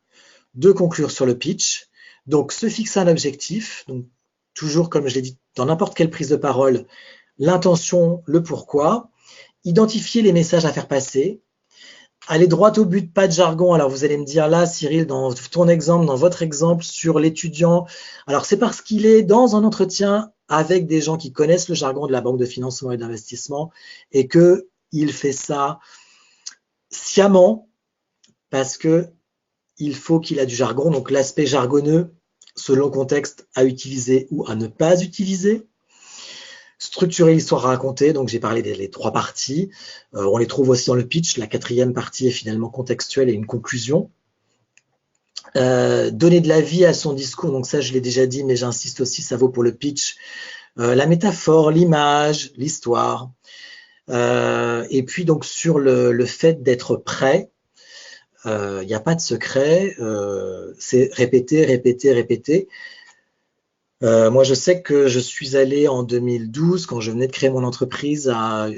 S1: de conclure sur le pitch. Donc, se fixer un objectif. Donc, toujours, comme je l'ai dit, dans n'importe quelle prise de parole, l'intention, le pourquoi. Identifier les messages à faire passer. Aller droit au but, pas de jargon. Alors, vous allez me dire là, Cyril, dans ton exemple, dans votre exemple sur l'étudiant, alors c'est parce qu'il est dans un entretien avec des gens qui connaissent le jargon de la banque de financement et d'investissement et qu'il fait ça sciemment parce que il faut qu'il a du jargon, donc l'aspect jargonneux selon le contexte à utiliser ou à ne pas utiliser. Structurer l'histoire à raconter, donc j'ai parlé des 3 parties, on les trouve aussi dans le pitch, la 4e partie est finalement contextuelle et une conclusion. Donner de la vie à son discours, donc ça je l'ai déjà dit mais j'insiste aussi, ça vaut pour le pitch, la métaphore, l'image, l'histoire, et puis donc sur le fait d'être prêt, il n'y a pas de secret, c'est répéter, répéter, répéter. Moi, je sais que je suis allé en 2012, quand je venais de créer mon entreprise, à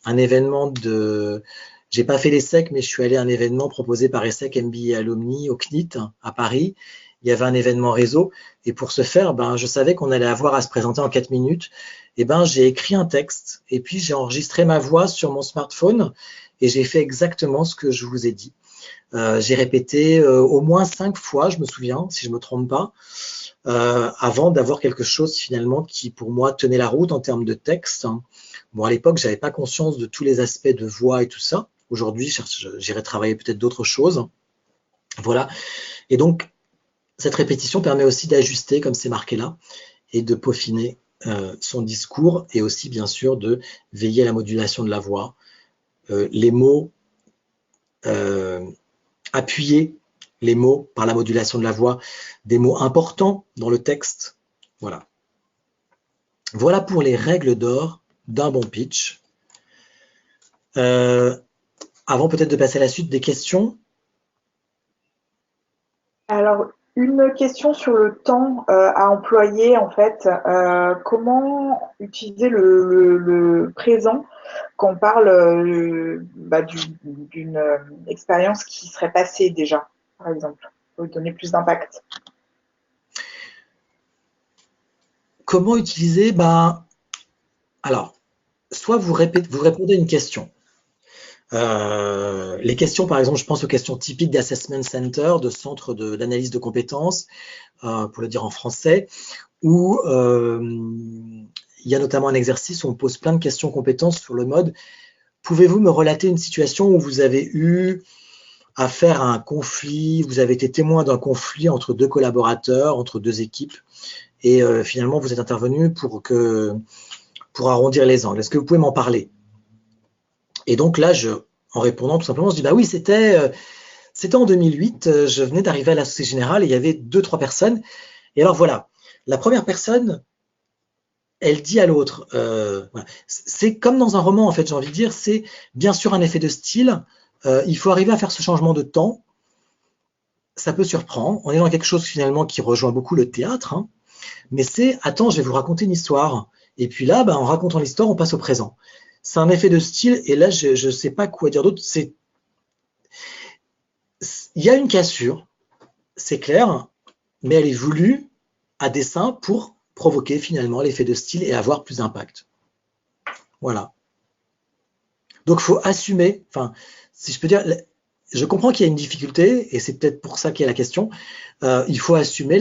S1: un événement de... J'ai pas fait l'ESSEC, mais je suis allé à un événement proposé par ESSEC MBA Alumni au CNIT à Paris. Il y avait un événement réseau, et pour ce faire, je savais qu'on allait avoir à se présenter en 4 minutes. Et j'ai écrit un texte, et puis j'ai enregistré ma voix sur mon smartphone, et j'ai fait exactement ce que je vous ai dit. J'ai répété au moins 5 fois, je me souviens, si je me trompe pas, avant d'avoir quelque chose finalement qui pour moi tenait la route en termes de texte. Bon, à l'époque, j'avais pas conscience de tous les aspects de voix et tout ça. Aujourd'hui, j'irai travailler peut-être d'autres choses. Voilà. Et donc, cette répétition permet aussi d'ajuster, comme c'est marqué là, et de peaufiner son discours, et aussi, bien sûr, de veiller à la modulation de la voix. Les mots appuyer les mots par la modulation de la voix, des mots importants dans le texte. Voilà. Voilà pour les règles d'or d'un bon pitch. Avant peut-être de passer à la suite, des questions?
S2: Alors, une question sur le temps à employer, en fait. Comment utiliser le présent quand on parle d'une expérience qui serait passée déjà, par exemple, pour donner plus d'impact?
S1: Comment utiliser? Alors, soit vous répondez à une question. Les questions, par exemple, je pense aux questions typiques d'Assessment Center, de centre d'analyse de compétences, pour le dire en français, où il y a notamment un exercice où on pose plein de questions compétences sur le mode « Pouvez-vous me relater une situation où vous avez eu affaire à un conflit, vous avez été témoin d'un conflit entre deux collaborateurs, entre deux équipes, et finalement vous êtes intervenu pour arrondir les angles. Est-ce que vous pouvez m'en parler ?» Et donc là, en répondant tout simplement, je dis « Bah oui, c'était en 2008, je venais d'arriver à la Société Générale et il y avait 2-3 personnes. Et alors voilà, la première personne, elle dit à l'autre, voilà. C'est comme dans un roman en fait, j'ai envie de dire, c'est bien sûr un effet de style, il faut arriver à faire ce changement de temps, ça peut surprendre, on est dans quelque chose finalement qui rejoint beaucoup le théâtre, hein, mais c'est, attends, je vais vous raconter une histoire, et puis là, en racontant l'histoire, on passe au présent. C'est un effet de style, et là, je ne sais pas quoi dire d'autre, il y a une cassure, c'est clair, mais elle est voulue à dessein pour provoquer finalement l'effet de style et avoir plus d'impact. Voilà. Donc, il faut assumer, enfin, si je peux dire, je comprends qu'il y a une difficulté, et c'est peut-être pour ça qu'il y a la question, il faut assumer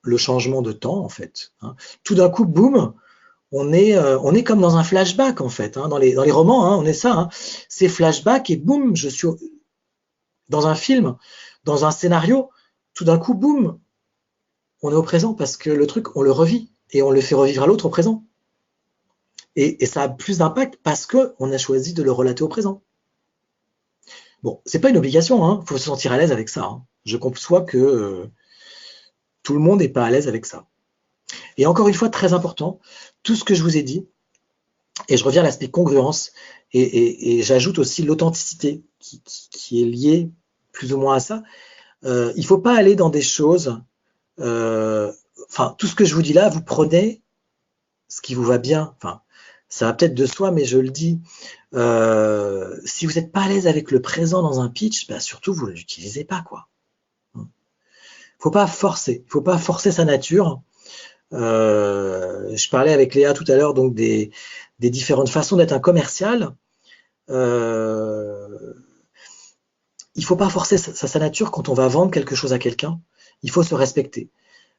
S1: le changement de temps, en fait. Hein. Tout d'un coup, boum, on est comme dans un flashback, en fait. Hein. Dans les romans, hein, on est ça. Hein. C'est flashback, et boum, je suis dans un film, dans un scénario, tout d'un coup, boum, on est au présent, parce que le truc, on le revit, et on le fait revivre à l'autre au présent. Et ça a plus d'impact parce qu'on a choisi de le relater au présent. Bon, c'est pas une obligation, hein. Faut se sentir à l'aise avec ça. Hein. Je conçois que tout le monde n'est pas à l'aise avec ça. Et encore une fois, très important, tout ce que je vous ai dit, et je reviens à l'aspect congruence, et j'ajoute aussi l'authenticité qui est liée plus ou moins à ça. Il ne faut pas aller dans des choses, enfin, tout ce que je vous dis là, vous prenez ce qui vous va bien, enfin, ça va peut-être de soi, mais je le dis, si vous n'êtes pas à l'aise avec le présent dans un pitch, surtout vous ne l'utilisez pas, quoi. Faut pas forcer sa nature. Je parlais avec Léa tout à l'heure donc des différentes façons d'être un commercial. Il faut pas forcer sa nature quand on va vendre quelque chose à quelqu'un. Il faut se respecter.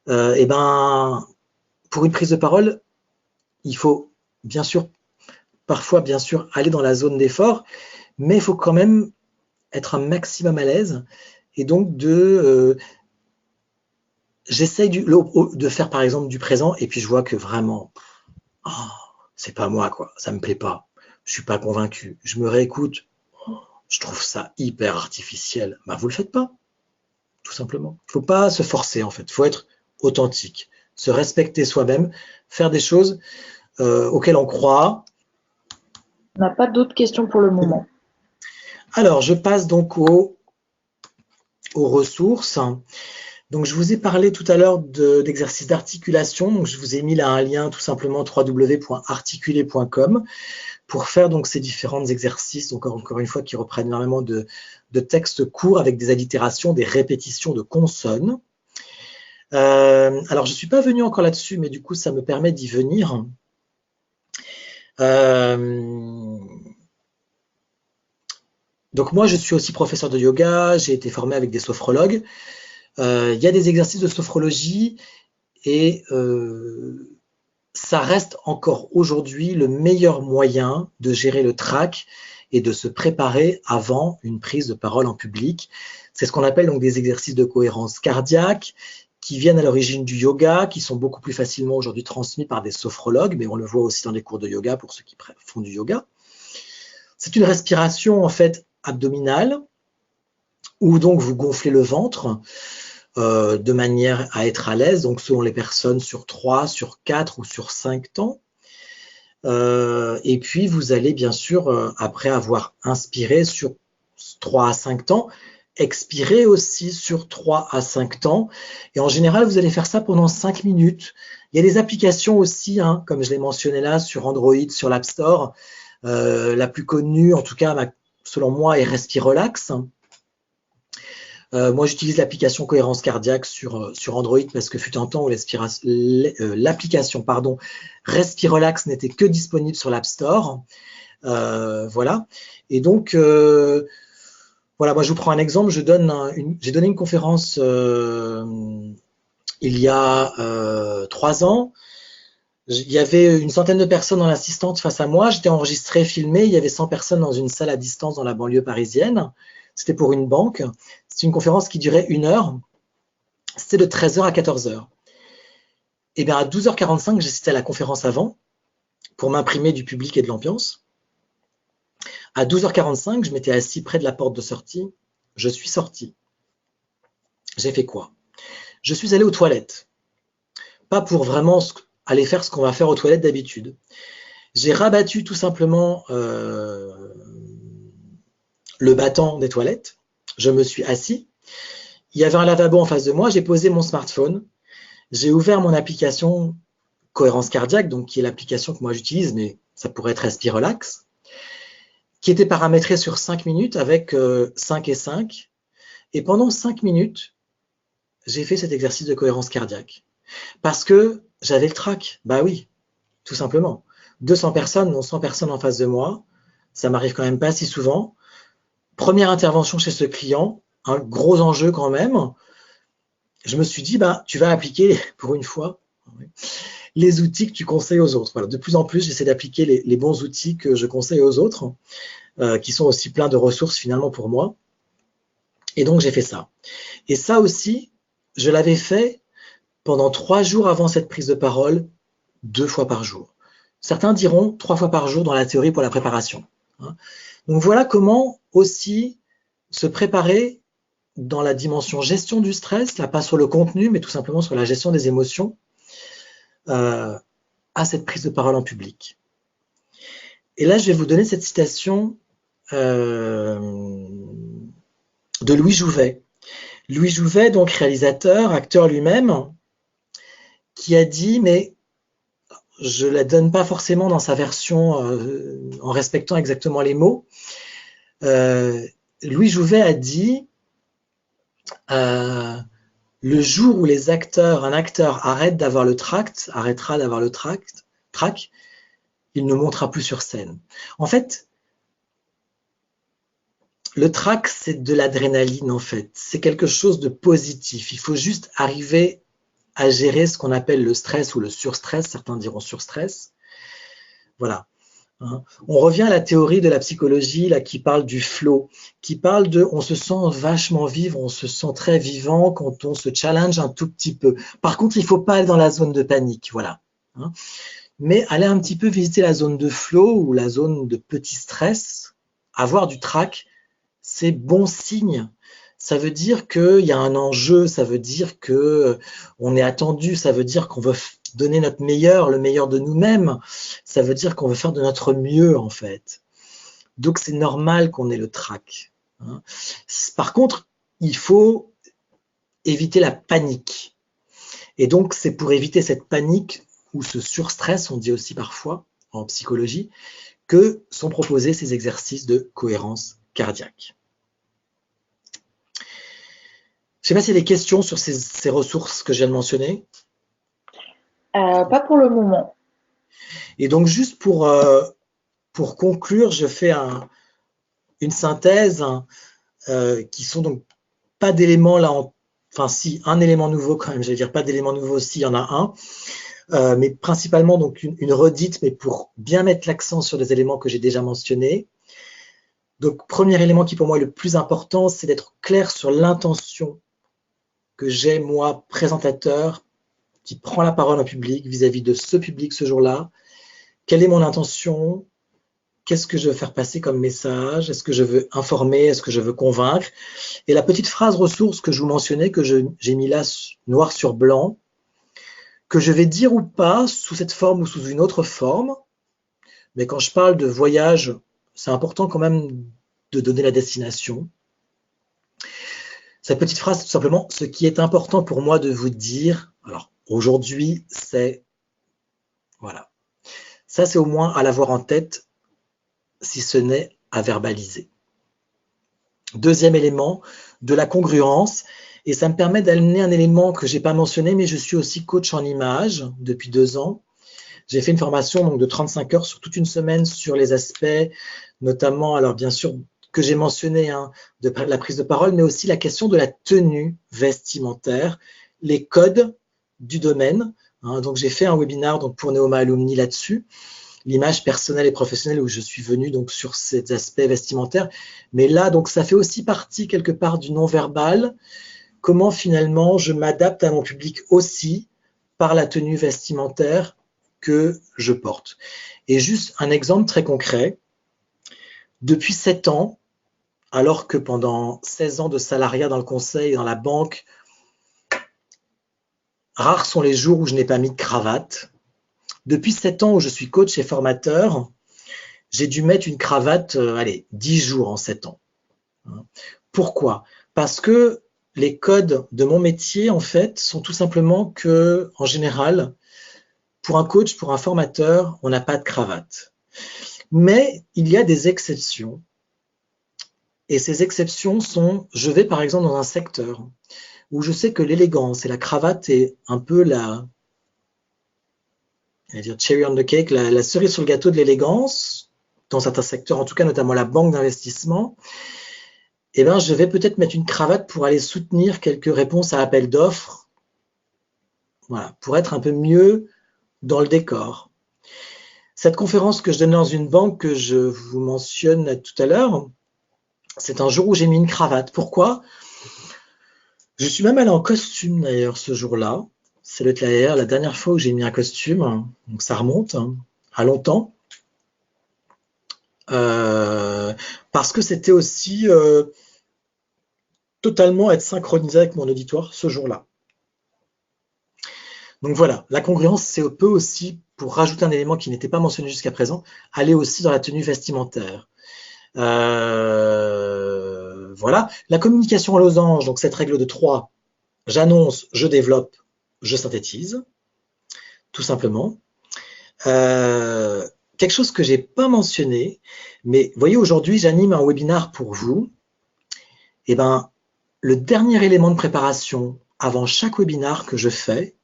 S1: Et pour une prise de parole, il faut bien sûr, parfois bien sûr, aller dans la zone d'effort, mais il faut quand même être un maximum à l'aise. Et donc j'essaye de faire par exemple du présent, et puis je vois que vraiment, c'est pas moi, quoi. Ça me plaît pas. Je suis pas convaincu. Je me réécoute. Je trouve ça hyper artificiel. Vous le faites pas, tout simplement. Il faut pas se forcer, en fait. Il faut être authentique, se respecter soi-même, faire des choses auxquelles on croit.
S2: On n'a pas d'autres questions pour le moment.
S1: Alors, je passe donc aux ressources. Donc, je vous ai parlé tout à l'heure d'exercices d'articulation. Donc, je vous ai mis là un lien tout simplement www.articuler.com pour faire donc ces différents exercices, donc encore une fois, qui reprennent énormément de textes courts avec des allitérations, des répétitions de consonnes. Alors, je ne suis pas venu encore là-dessus, mais du coup, ça me permet d'y venir. Donc, moi, je suis aussi professeur de yoga, j'ai été formé avec des sophrologues. Il y a des exercices de sophrologie et ça reste encore aujourd'hui le meilleur moyen de gérer le trac et de se préparer avant une prise de parole en public. C'est ce qu'on appelle donc des exercices de cohérence cardiaque qui viennent à l'origine du yoga, qui sont beaucoup plus facilement aujourd'hui transmis par des sophrologues, mais on le voit aussi dans les cours de yoga pour ceux qui font du yoga. C'est une respiration en fait abdominale où donc vous gonflez le ventre de manière à être à l'aise, donc selon les personnes sur 3, sur 4 ou sur 5 temps. Et puis vous allez bien sûr, après avoir inspiré sur 3 à 5 temps, expirer aussi sur 3 à 5 temps. Et en général, vous allez faire ça pendant 5 minutes. Il y a des applications aussi, hein, comme je l'ai mentionné là, sur Android, sur l'App Store. La plus connue, en tout cas, selon moi, est Respirelax. Moi, j'utilise l'application Cohérence Cardiaque sur Android parce que fut un temps où l'application Respirelax n'était que disponible sur l'App Store. Voilà. Et donc, voilà, moi je vous prends un exemple. J'ai donné une conférence il y a 3 ans. Il y avait une centaine de personnes dans l'assistante face à moi. J'étais enregistré, filmé. Il y avait 100 personnes dans une salle à distance dans la banlieue parisienne. C'était pour une banque. C'était une conférence qui durait 1 heure. C'était de 13h à 14h. Et bien à 12h45, j'assistais à la conférence avant pour m'imprimer du public et de l'ambiance. À 12h45, je m'étais assis près de la porte de sortie. Je suis sorti. J'ai fait quoi? Je suis allé aux toilettes. Pas pour vraiment aller faire ce qu'on va faire aux toilettes d'habitude. J'ai rabattu tout simplement le battant des toilettes. Je me suis assis. Il y avait un lavabo en face de moi. J'ai posé mon smartphone. J'ai ouvert mon application Cohérence Cardiaque, donc qui est l'application que moi j'utilise, mais ça pourrait être Respirelax, qui était paramétrée sur 5 minutes avec 5 et 5. Et pendant 5 minutes, j'ai fait cet exercice de cohérence cardiaque. Parce que j'avais le trac. Bah oui, tout simplement. 200 personnes, dont 100 personnes en face de moi. Ça m'arrive quand même pas si souvent. Première intervention chez ce client, un gros enjeu quand même. Je me suis dit, bah, tu vas appliquer pour une fois les outils que tu conseilles aux autres. Voilà, de plus en plus, j'essaie d'appliquer les bons outils que je conseille aux autres, qui sont aussi pleins de ressources finalement pour moi. Et donc, j'ai fait ça. Et ça aussi, je l'avais fait pendant 3 jours avant cette prise de parole, 2 fois par jour. Certains diront 3 fois par jour dans la théorie pour la préparation. Donc voilà comment aussi se préparer dans la dimension gestion du stress, là pas sur le contenu, mais tout simplement sur la gestion des émotions, à cette prise de parole en public. Et là, je vais vous donner cette citation de Louis Jouvet. Louis Jouvet, donc réalisateur, acteur lui-même, qui a dit, mais je ne la donne pas forcément dans sa version en respectant exactement les mots. Louis Jouvet a dit le jour où un acteur arrêtera d'avoir le trac, il ne montera plus sur scène. En fait, le trac, c'est de l'adrénaline en fait. C'est quelque chose de positif. Il faut juste arriver à gérer ce qu'on appelle le stress ou le surstress. Certains diront surstress. Voilà. On revient à la théorie de la psychologie là, qui parle du flow, qui parle de on se sent vachement vivre, on se sent très vivant quand on se challenge un tout petit peu. Par contre, il ne faut pas aller dans la zone de panique, voilà. Mais aller un petit peu visiter la zone de flow ou la zone de petit stress, avoir du trac, c'est bon signe. Ça veut dire qu'il y a un enjeu, ça veut dire qu'on est attendu, ça veut dire qu'on veut donner notre meilleur, le meilleur de nous-mêmes. Ça veut dire qu'on veut faire de notre mieux, en fait. Donc, c'est normal qu'on ait le trac. Par contre, il faut éviter la panique. Et donc, c'est pour éviter cette panique ou ce surstress, on dit aussi parfois en psychologie, que sont proposés ces exercices de cohérence cardiaque. Je ne sais pas s'il y a des questions sur ces ressources que je viens de mentionner.
S2: Pas pour le moment.
S1: Et donc, juste pour conclure, je fais une synthèse qui sont donc pas d'éléments là, enfin si, un élément nouveau quand même, j'allais dire pas d'éléments nouveaux s'il y en a un, mais principalement donc une redite, mais pour bien mettre l'accent sur des éléments que j'ai déjà mentionnés. Donc, premier élément qui pour moi est le plus important, c'est d'être clair sur l'intention que j'ai, moi, présentateur, qui prend la parole en public vis-à-vis de ce public ce jour-là. Quelle est mon intention? qu'est-ce que je veux faire passer comme message, est-ce que je veux informer, est-ce que je veux convaincre. Et la petite phrase ressource que je vous mentionnais, que j'ai mis là noir sur blanc, que je vais dire ou pas sous cette forme ou sous une autre forme. Mais quand je parle de voyage, c'est important quand même de donner la destination. Cette petite phrase, c'est tout simplement ce qui est important pour moi de vous dire. Alors, aujourd'hui, c'est... Voilà. Ça, c'est au moins à l'avoir en tête, si ce n'est à verbaliser. Deuxième élément, de la congruence. Et ça me permet d'amener un élément que je n'ai pas mentionné, mais je suis aussi coach en images depuis 2 ans. J'ai fait une formation donc, de 35 heures sur toute une semaine sur les aspects, notamment, alors bien sûr, que j'ai mentionné, hein, de la prise de parole, mais aussi la question de la tenue vestimentaire, les codes du domaine. Hein, donc j'ai fait un webinaire donc, pour Neoma Alumni là-dessus, l'image personnelle et professionnelle où je suis venu donc sur ces aspects vestimentaires. Mais là, donc ça fait aussi partie quelque part du non-verbal. Comment finalement je m'adapte à mon public aussi par la tenue vestimentaire que je porte. Et juste un exemple très concret. Depuis 7 ans, alors que pendant 16 ans de salariat dans le conseil, dans la banque, rares sont les jours où je n'ai pas mis de cravate. Depuis 7 ans où je suis coach et formateur, j'ai dû mettre une cravate, 10 jours en 7 ans. Pourquoi? Parce que les codes de mon métier, en fait, sont tout simplement que, en général, pour un coach, pour un formateur, on n'a pas de cravate. Mais il y a des exceptions. Et ces exceptions sont, je vais par exemple dans un secteur où je sais que l'élégance et la cravate est un peu la cherry on the cake, la cerise sur le gâteau de l'élégance, dans certains secteurs, en tout cas notamment la banque d'investissement. Eh bien, je vais peut-être mettre une cravate pour aller soutenir quelques réponses à appel d'offres, voilà, pour être un peu mieux dans le décor. Cette conférence que je donnais dans une banque que je vous mentionne tout à l'heure, c'est un jour où j'ai mis une cravate. Pourquoi? Je suis même allé en costume d'ailleurs ce jour-là. C'est la dernière fois où j'ai mis un costume, donc ça remonte à longtemps. Parce que c'était aussi totalement être synchronisé avec mon auditoire ce jour-là. Donc voilà, la congruence, c'est peu aussi, pour rajouter un élément qui n'était pas mentionné jusqu'à présent, aller aussi dans la tenue vestimentaire. Voilà, la communication en losange, donc cette règle de 3, j'annonce, je développe, je synthétise, tout simplement. Quelque chose que j'ai pas mentionné, mais vous voyez, aujourd'hui, j'anime un webinar pour vous. Et ben, le dernier élément de préparation avant chaque webinar que je fais,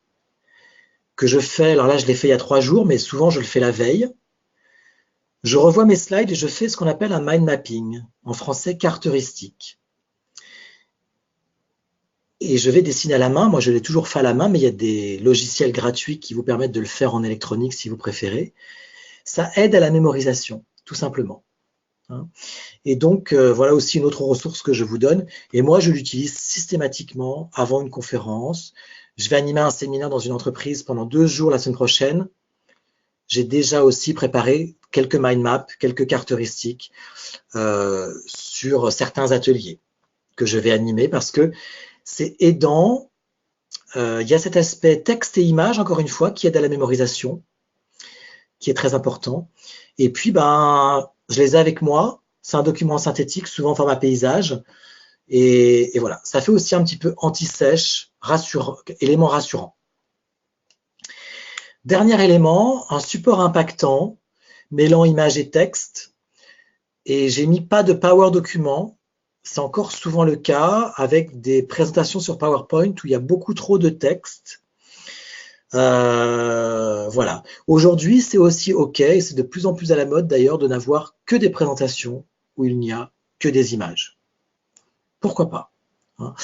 S1: alors là, je l'ai fait il y a 3 jours, mais souvent, je le fais la veille. Je revois mes slides et je fais ce qu'on appelle un mind mapping, en français, carte heuristique. Et je vais dessiner à la main. Moi, je l'ai toujours fait à la main, mais il y a des logiciels gratuits qui vous permettent de le faire en électronique si vous préférez. Ça aide à la mémorisation, tout simplement. Et donc, voilà aussi une autre ressource que je vous donne. Et moi, je l'utilise systématiquement avant une conférence. Je vais animer un séminaire dans une entreprise pendant 2 jours la semaine prochaine. J'ai déjà aussi préparé quelques mind maps, quelques cartes heuristiques sur certains ateliers que je vais animer parce que c'est aidant. Il y a cet aspect texte et image, encore une fois, qui aide à la mémorisation, qui est très important. Et puis, je les ai avec moi. C'est un document synthétique, souvent en format paysage. Et voilà, ça fait aussi un petit peu anti-sèche, élément rassurant. Dernier élément, un support impactant, mêlant images et texte. Et j'ai mis pas de Power document. C'est encore souvent le cas avec des présentations sur PowerPoint où il y a beaucoup trop de texte. Voilà. Aujourd'hui, c'est aussi OK, et c'est de plus en plus à la mode d'ailleurs de n'avoir que des présentations où il n'y a que des images. Pourquoi pas, hein.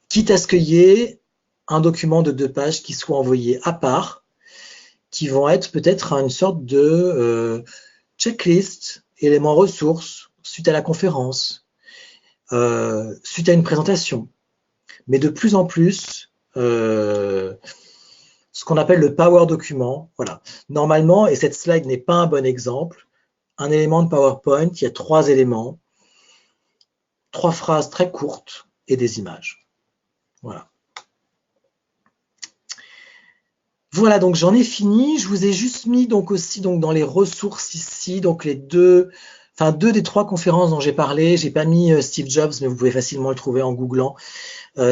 S1: Quitte à ce qu'il y ait un document de 2 pages qui soit envoyé à part, qui vont être peut-être une sorte de checklist, éléments ressources, suite à la conférence, suite à une présentation. Mais de plus en plus, ce qu'on appelle le Power Document. Voilà. Normalement, et cette slide n'est pas un bon exemple, un élément de PowerPoint, il y a 3 éléments, 3 phrases très courtes et des images. Voilà. Voilà, donc j'en ai fini. Je vous ai juste mis donc aussi donc dans les ressources ici, donc les deux des 3 conférences dont j'ai parlé. J'ai pas mis Steve Jobs, mais vous pouvez facilement le trouver en googlant.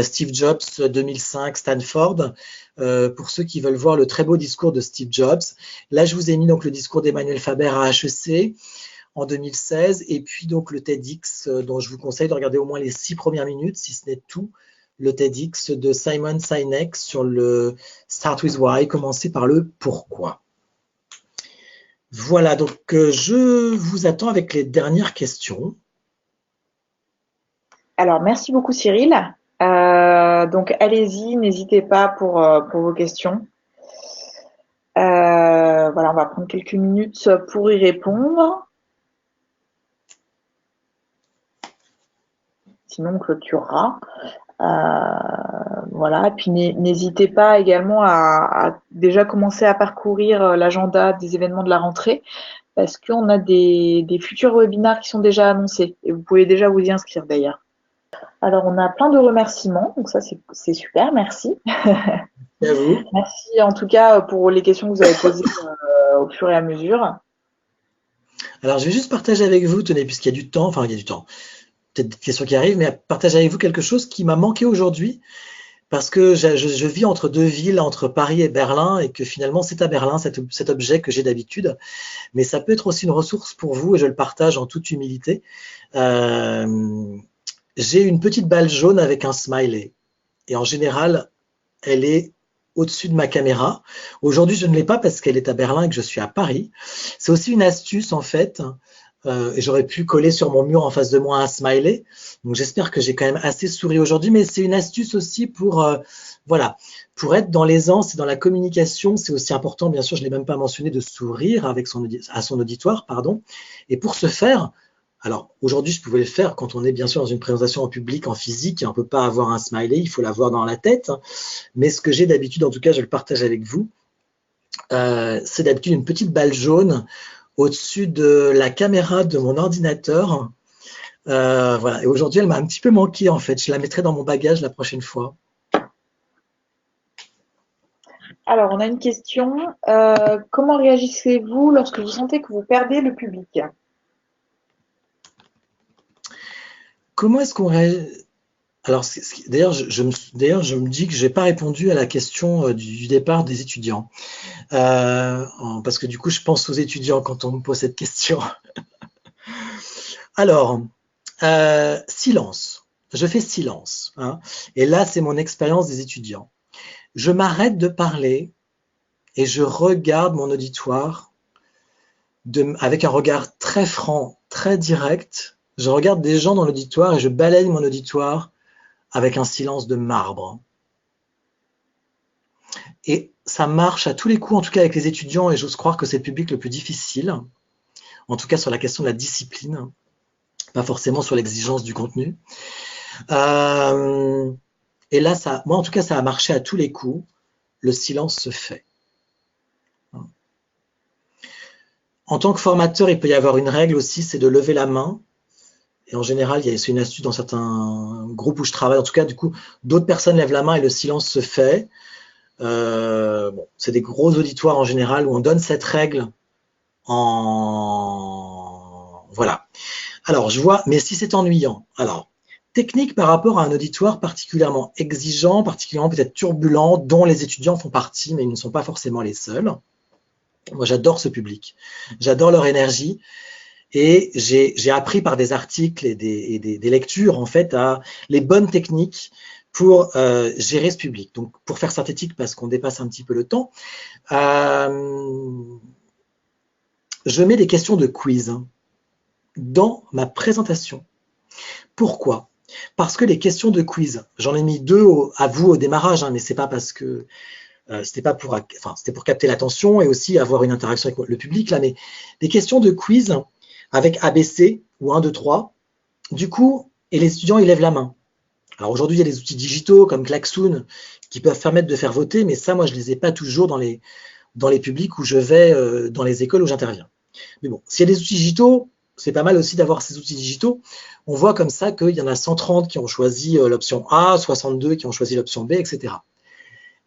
S1: Steve Jobs 2005 Stanford, pour ceux qui veulent voir le très beau discours de Steve Jobs. Là, je vous ai mis donc le discours d'Emmanuel Faber à HEC en 2016, et puis donc le TEDx, dont je vous conseille de regarder au moins les 6 premières minutes, si ce n'est tout, le TEDx de Simon Sinek sur le Start with Why, commencer par le pourquoi. Voilà, donc je vous attends avec les dernières questions.
S2: Alors, merci beaucoup Cyril. Donc, allez-y, n'hésitez pas pour vos questions. Voilà, on va prendre quelques minutes pour y répondre. Sinon, on clôturera. Voilà, et puis n'hésitez pas également à déjà commencer à parcourir l'agenda des événements de la rentrée parce qu'on a des futurs webinaires qui sont déjà annoncés et vous pouvez déjà vous y inscrire d'ailleurs. Alors, on a plein de remerciements, donc ça c'est super, merci.
S1: Et à vous.
S2: Merci en tout cas pour les questions que vous avez posées au fur et à mesure.
S1: Alors, je vais juste partager avec vous, tenez, puisqu'il y a du temps, enfin il y a du temps, peut-être des questions qui arrivent, mais partager avec vous quelque chose qui m'a manqué aujourd'hui, parce que je vis entre 2 villes, entre Paris et Berlin, et que finalement c'est à Berlin cet objet que j'ai d'habitude, mais ça peut être aussi une ressource pour vous, et je le partage en toute humilité. J'ai une petite balle jaune avec un smiley, et en général, elle est au-dessus de ma caméra. Aujourd'hui, je ne l'ai pas parce qu'elle est à Berlin et que je suis à Paris. C'est aussi une astuce en fait. Et j'aurais pu coller sur mon mur en face de moi un smiley. Donc j'espère que j'ai quand même assez souri aujourd'hui, mais c'est une astuce aussi pour voilà, pour être dans l'aisance et dans la communication. C'est aussi important, bien sûr, je ne l'ai même pas mentionné, de sourire avec à son auditoire, pardon. Et pour ce faire, alors aujourd'hui je pouvais le faire quand on est bien sûr dans une présentation en public, en physique, on ne peut pas avoir un smiley, il faut l'avoir dans la tête. Mais ce que j'ai d'habitude, en tout cas je le partage avec vous, c'est d'habitude une petite balle jaune au-dessus de la caméra de mon ordinateur. Voilà. Et aujourd'hui, elle m'a un petit peu manqué en fait. Je la mettrai dans mon bagage la prochaine fois.
S2: Alors, on a une question. Comment réagissez-vous lorsque vous sentez que vous perdez le public?
S1: Comment est-ce qu'on réagit? Alors, d'ailleurs, je me dis que je n'ai pas répondu à la question du départ des étudiants. Parce que du coup, je pense aux étudiants quand on me pose cette question. Alors, silence. Je fais silence. Hein. Et là, c'est mon expérience des étudiants. Je m'arrête de parler et je regarde mon auditoire avec un regard très franc, très direct. Je regarde des gens dans l'auditoire et je balaye mon auditoire avec un silence de marbre. Et ça marche à tous les coups, en tout cas avec les étudiants, et j'ose croire que c'est le public le plus difficile, en tout cas sur la question de la discipline, pas forcément sur l'exigence du contenu. Et là, moi en tout cas, ça a marché à tous les coups, le silence se fait. En tant que formateur, il peut y avoir une règle aussi, c'est de lever la main. Et en général, c'est une astuce dans certains groupes où je travaille. En tout cas, du coup, d'autres personnes lèvent la main et le silence se fait. Bon, c'est des gros auditoires en général où on donne cette règle voilà. Alors, je vois, mais si c'est ennuyant. Alors, technique par rapport à un auditoire particulièrement exigeant, particulièrement peut-être turbulent, dont les étudiants font partie, mais ils ne sont pas forcément les seuls. Moi, j'adore ce public. J'adore leur énergie. Et j'ai appris par des articles et des lectures, en fait, les bonnes techniques pour gérer ce public. Donc, pour faire synthétique, parce qu'on dépasse un petit peu le temps, je mets des questions de quiz dans ma présentation. Pourquoi? Parce que les questions de quiz, j'en ai mis 2 à vous au démarrage, hein, mais c'est pas parce que c'était pour capter l'attention et aussi avoir une interaction avec le public là, mais des questions de quiz avec ABC ou 1, 2, 3. Du coup, et les étudiants ils lèvent la main. Alors aujourd'hui, il y a des outils digitaux comme Klaxoon qui peuvent permettre de faire voter, mais ça, moi, je ne les ai pas toujours dans les publics où je vais, dans les écoles où j'interviens. Mais bon, s'il y a des outils digitaux, c'est pas mal aussi d'avoir ces outils digitaux. On voit comme ça qu'il y en a 130 qui ont choisi l'option A, 62 qui ont choisi l'option B, etc.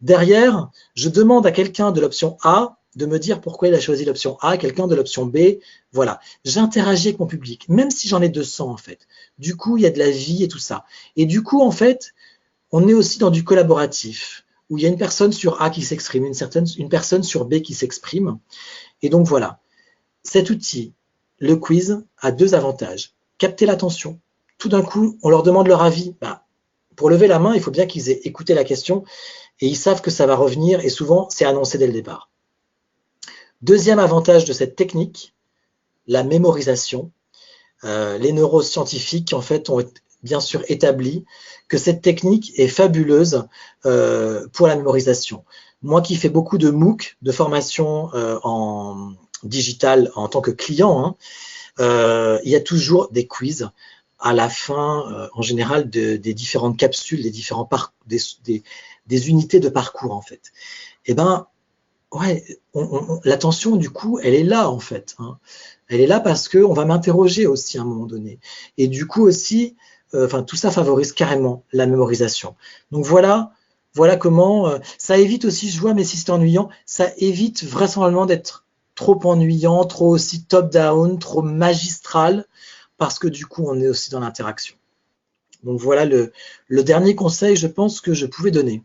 S1: Derrière, je demande à quelqu'un de l'option A de me dire pourquoi il a choisi l'option A, quelqu'un de l'option B. Voilà, j'interagis avec mon public, même si j'en ai 200 en fait. Du coup, il y a de la vie et tout ça. Et du coup, en fait, on est aussi dans du collaboratif, où il y a une personne sur A qui s'exprime, une personne sur B qui s'exprime. Et donc voilà, cet outil, le quiz, a 2 avantages. Capter l'attention. Tout d'un coup, on leur demande leur avis. Ben, pour lever la main, il faut bien qu'ils aient écouté la question et ils savent que ça va revenir et souvent, c'est annoncé dès le départ. Deuxième avantage de cette technique, la mémorisation. Les neuroscientifiques, en fait, ont bien sûr établi que cette technique est fabuleuse pour la mémorisation. Moi qui fais beaucoup de MOOC, de formation en digital en tant que client, il y a toujours des quiz à la fin, en général, des différentes capsules, des unités de parcours, en fait. Et ben, ouais, l'attention, du coup, elle est là, en fait. Elle est là parce qu'on va m'interroger aussi à un moment donné. Et du coup aussi, tout ça favorise carrément la mémorisation. Donc voilà comment ça évite aussi, je vois, mais si c'est ennuyant, ça évite vraisemblablement d'être trop ennuyant, trop aussi top-down, trop magistral, parce que du coup, on est aussi dans l'interaction. Donc voilà le dernier conseil, je pense, que je pouvais donner.